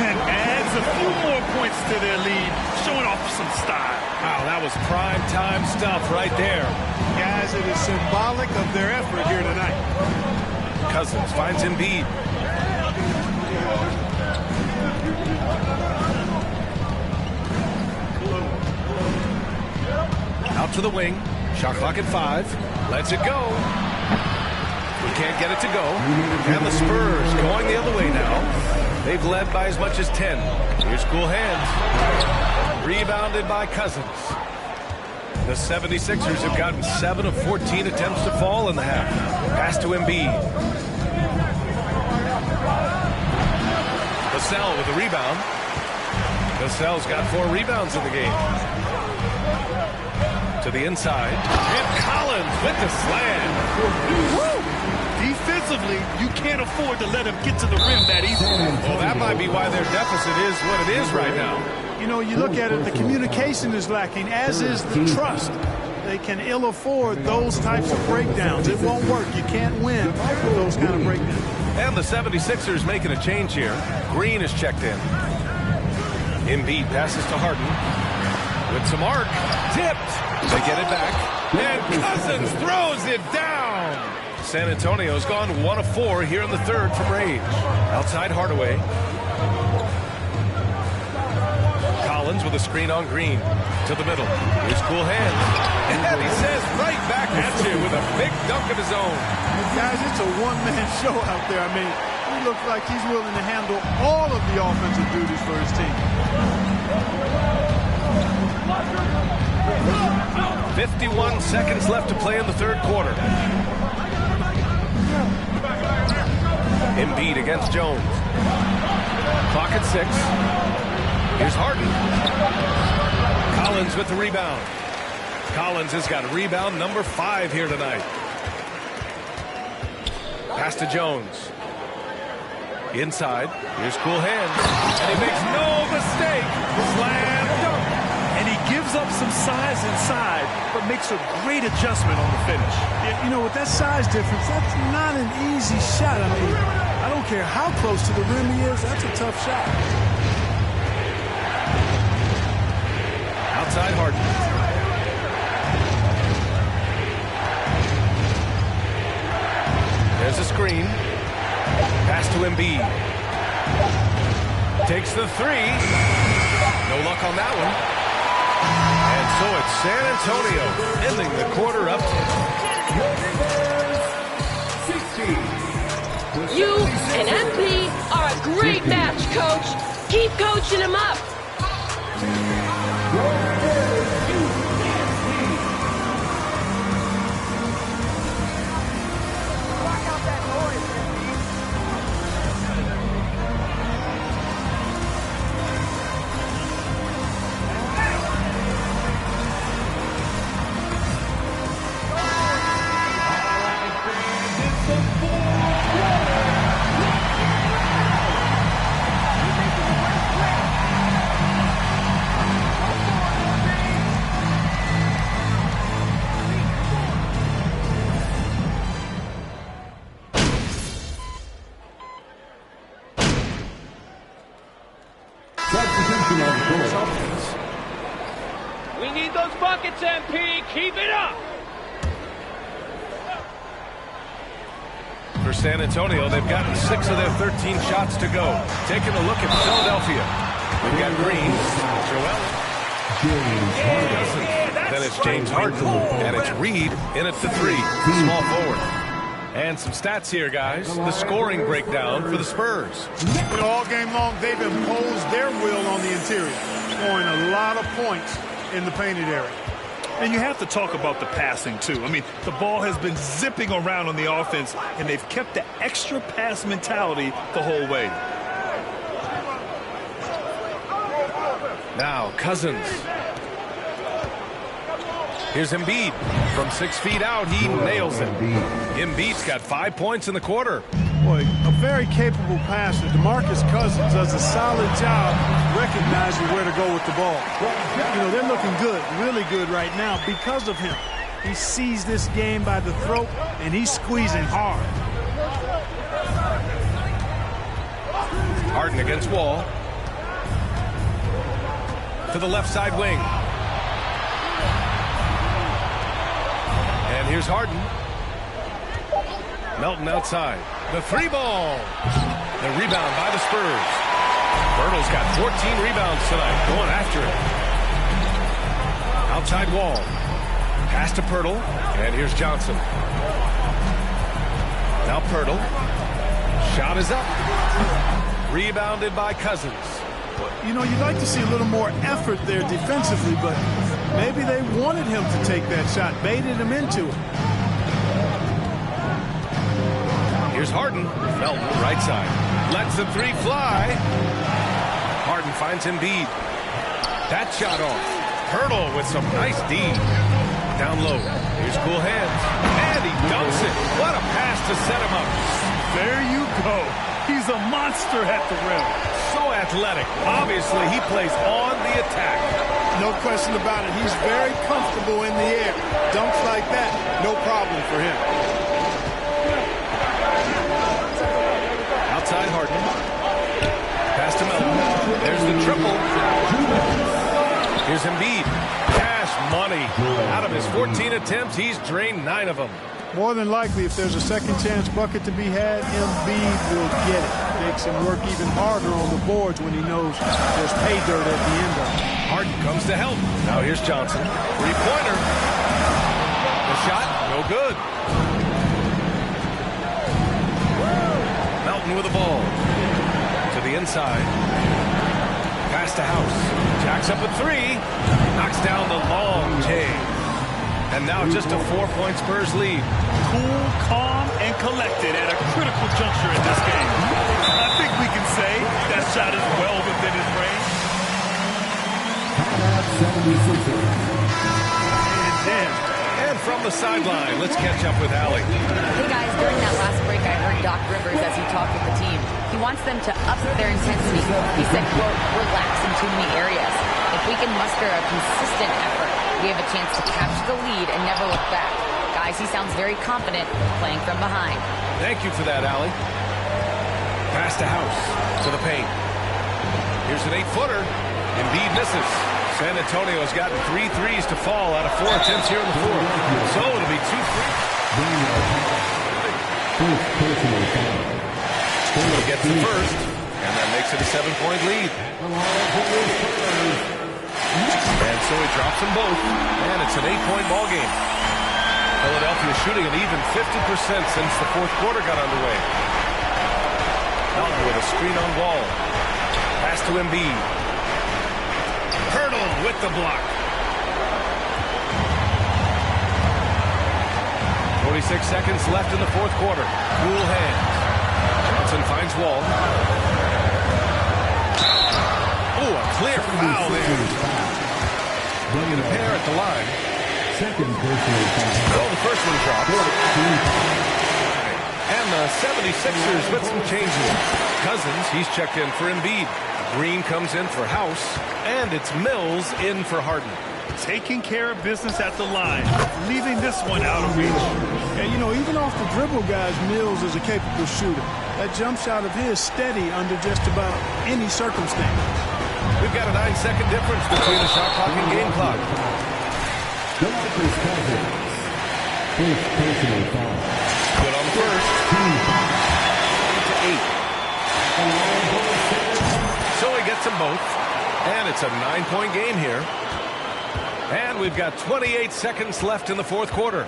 S8: And adds a few more points to their lead, showing off some style.
S7: Wow, that was prime time stuff right there.
S9: Guys, it is symbolic of their effort here tonight.
S7: Cousins finds Embiid. Out to the wing. Shot clock at 5. Lets it go. We can't get it to go. And the Spurs going the other way now. They've led by as much as 10. Here's Cool Hands. Rebounded by Cousins. The 76ers have gotten 7 of 14 attempts to fall in the half. Pass to Embiid. Vassell with the rebound. Vassell's got 4 rebounds in the game. To the inside. And Collins with the slam.
S8: Woo! Defensively, you can't afford to let him get to the rim that easily.
S7: Well, that might be why their deficit is what it is right now.
S9: You know, you look at it, the communication is lacking, as is the trust. They can ill afford those types of breakdowns. It won't work. You can't win with those kind of breakdowns.
S7: And the 76ers making a change here. Green is checked in. Embiid passes to Harden. With some arc. Tipped. They get it back. And Cousins throws it down. San Antonio's gone 1 of 4 here in the third from range. Outside Hardaway. Collins with a screen on Green. To the middle. Here's Cool Hands. And he says right back at you with a big dunk of his own.
S9: Guys, it's a one-man show out there. I mean, he looks like he's willing to handle all of the offensive duties for his team.
S7: 51 seconds left to play in the third quarter. Embiid against Jones. Clock at 6. Here's Harden. Collins with the rebound. Collins has got rebound number 5 here tonight. Pass to Jones. Inside. Here's Cool Hands. And he makes no mistake. Slam dunk.
S8: And he gives up some size inside, but makes a great adjustment on the finish.
S9: You know, with that size difference, that's not an easy shot. I mean, I don't care how close to the rim he is, that's a tough shot.
S7: Outside Harden. There's a screen. Pass to Embiid. Takes the 3. No luck on that one. And so it's San Antonio ending the quarter up 10.
S14: You and MP are a great match, Coach. Keep coaching him up. We need those buckets, MP. Keep it up.
S7: For San Antonio, they've gotten 6 of their 13 shots to go. Taking a look at Philadelphia. We've got Green, Joel, then it's James Harden, and it's Reed in at the 3, small forward. And some stats here, guys. The scoring breakdown for the Spurs.
S9: You know, all game long, they've imposed their will on the interior, scoring a lot of points in the painted area.
S8: And you have to talk about the passing, too. I mean, the ball has been zipping around on the offense, and they've kept the extra pass mentality the whole way.
S7: Now, Cousins. Here's Embiid. From 6 feet out, he nails it. Embiid's got 5 points in the quarter.
S9: Boy, a very capable passer. DeMarcus Cousins does a solid job recognizing where to go with the ball. You know, they're looking good, really good right now because of him. He sees this game by the throat, and he's squeezing hard.
S7: Harden against Wall. To the left side wing. And here's Harden. Melton outside. The 3-ball. The rebound by the Spurs. Bertle's got 14 rebounds tonight. Going after it. Outside Wall. Pass to Pirtle. And here's Johnson. Now Pirtle. Shot is up. Rebounded by Cousins.
S9: You know, you'd like to see a little more effort there defensively, but maybe they wanted him to take that shot, baited him into it.
S7: Here's Harden. Melton, right side. Lets the 3 fly. Harden finds Embiid. That shot off. Pirtle with some nice D. Down low. Here's cool hands. And he dunks it. What a pass to set him up.
S8: There you go. He's a monster at the rim.
S7: So athletic. Obviously, he plays on the attack.
S9: No question about it. He's very comfortable in the air. Dunks like that, no problem for him.
S7: Outside Harden. Pass to Melton. There's the triple. Here's Embiid. Cash money. Out of his 14 attempts, he's drained 9 of them.
S9: More than likely, if there's a second chance bucket to be had, Embiid will get it. Makes him work even harder on the boards when he knows there's pay dirt at the end of it.
S7: Harden comes to help. Now here's Johnson. 3-pointer. The shot, no good. Melton with the ball. To the inside. Pass to House. Jacks up a 3. Knocks down the long J. And now just a 4-point Spurs lead.
S8: Cool, calm, and collected at a critical juncture in this game. I think we can say that shot is well within his range.
S7: And from the sideline, let's catch up with Allie.
S11: Hey guys, during that last break, I heard Doc Rivers as he talked with the team. He wants them to up their intensity. He said, quote, relax in too many areas. If we can muster a consistent effort, we have a chance to capture the lead and never look back. Guys, he sounds very confident playing from behind.
S7: Thank you for that, Allie. Pass to House. To the paint. Here's an 8-footer. Embiid misses. San Antonio has gotten 3 threes to fall out of 4 attempts here in the fourth. So it'll be 2 free. He gets the first, and that makes it a 7-point lead. And so he drops them both, and it's an 8-point ball game. Philadelphia shooting an even 50% since the fourth quarter got underway. Melton with a screen on Wall. Pass to Embiid. Pirtle with the block. 46 seconds left in the fourth quarter. Cool hands. Johnson finds Wall. Oh, a clear foul there. Bringing a pair at the line.
S5: Second personal foul.
S7: Oh, the first one drops. the 76ers with some changes. Cousins, he's checked in for Embiid. Green comes in for House. And it's Mills in for Harden.
S8: Taking care of business at the line, leaving this one out of reach.
S9: And, you know, even off the dribble, guys, Mills is a capable shooter. That jump shot of his steady under just about any circumstance.
S7: We've got a 9-second difference between the shot clock and game clock.
S5: Good
S7: on the first. 8. So he gets them both. And it's a 9-point game here. And we've got 28 seconds left in the fourth quarter.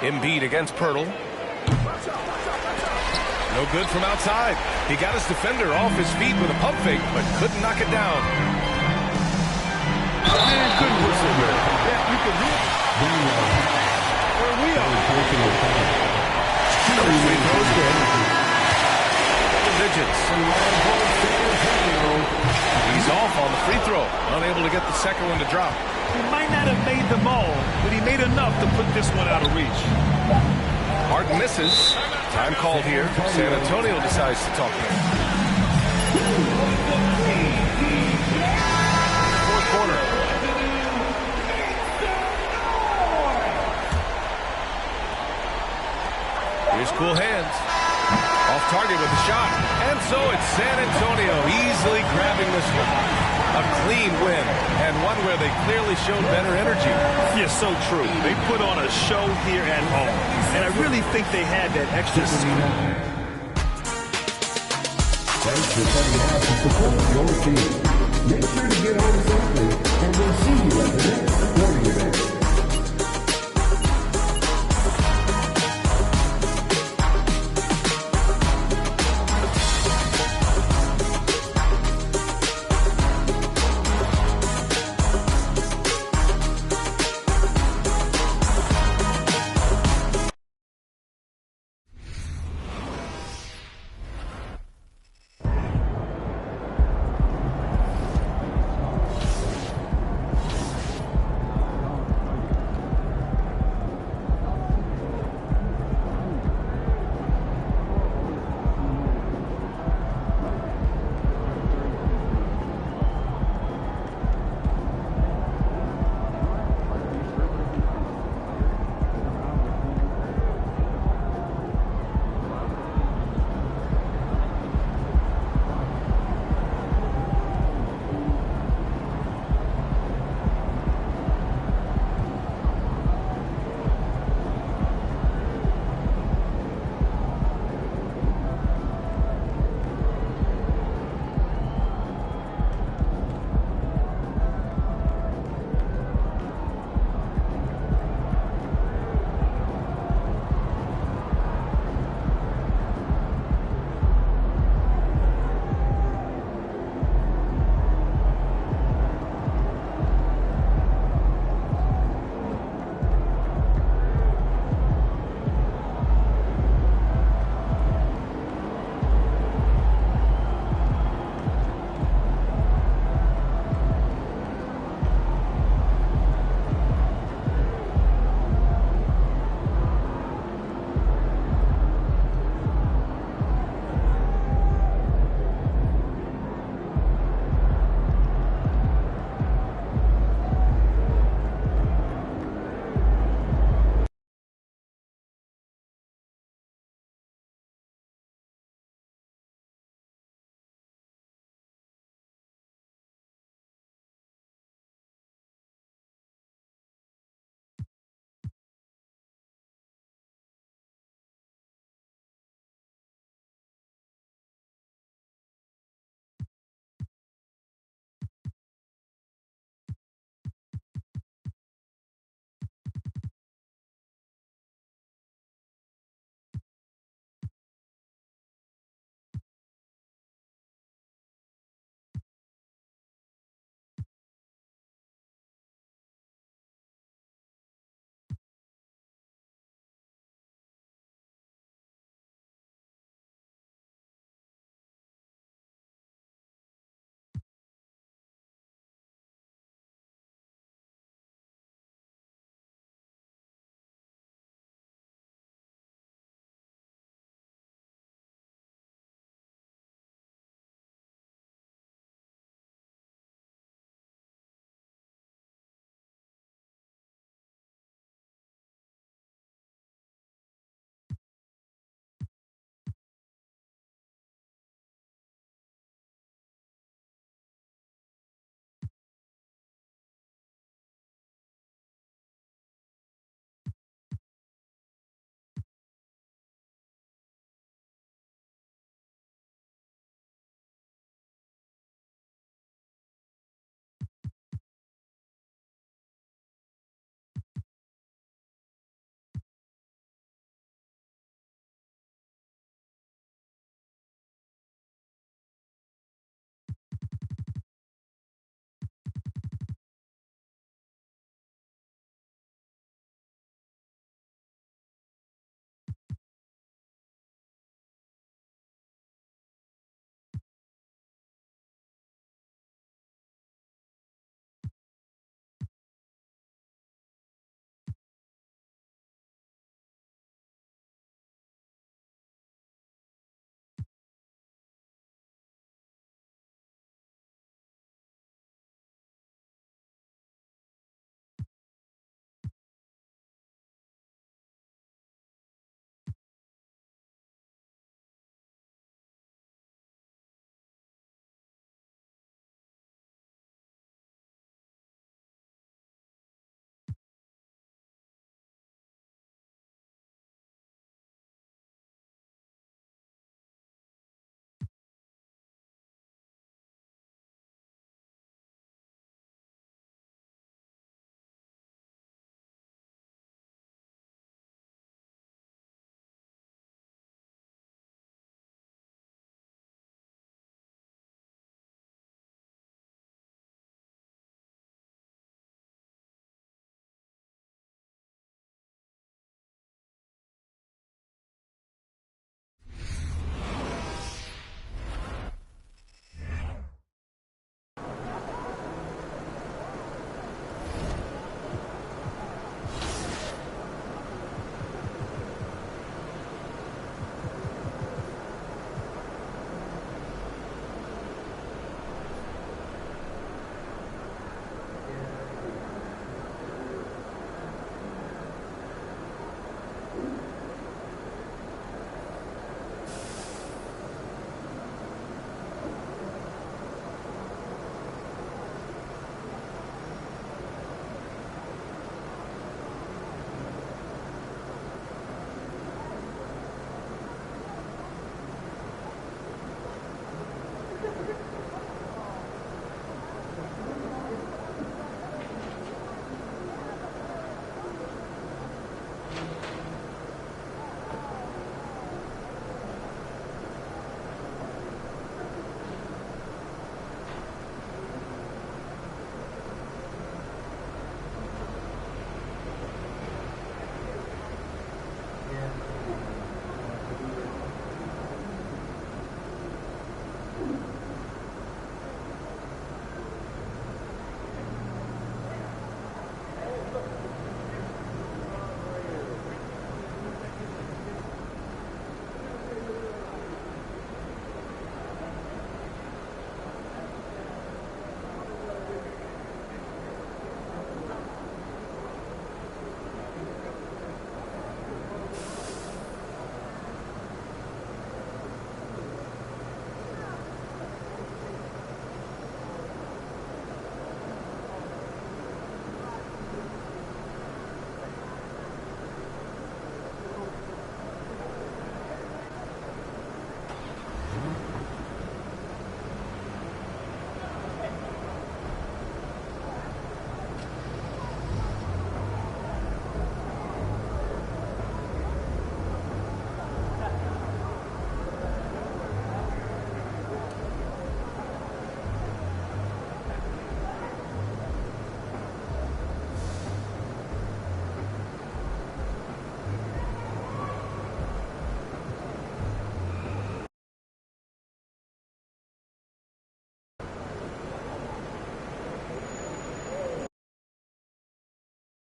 S7: Embiid against Pirtle. No good from outside. He got his defender off his feet with a pump fake, but couldn't knock it down.
S9: Man, good whistle there. Yeah, you can hear it. Where we are.
S7: Free throws good. Double digits. He's off on the free throw. Unable to get the second one to drop.
S8: He might not have made them all, but he made enough to put this one out of reach.
S7: Harden misses. Time called here. San Antonio decides to talk to him. Fourth quarter. Here's cool hands. Off target with a shot. And so it's San Antonio easily grabbing this one. A clean win, and one where they clearly showed better energy.
S8: Yeah, so true. They put on a show here at home, and I really think they had that extra speed.
S5: Thanks for coming out to support your team. Make sure to get on something, and we'll see you at the next sporting event.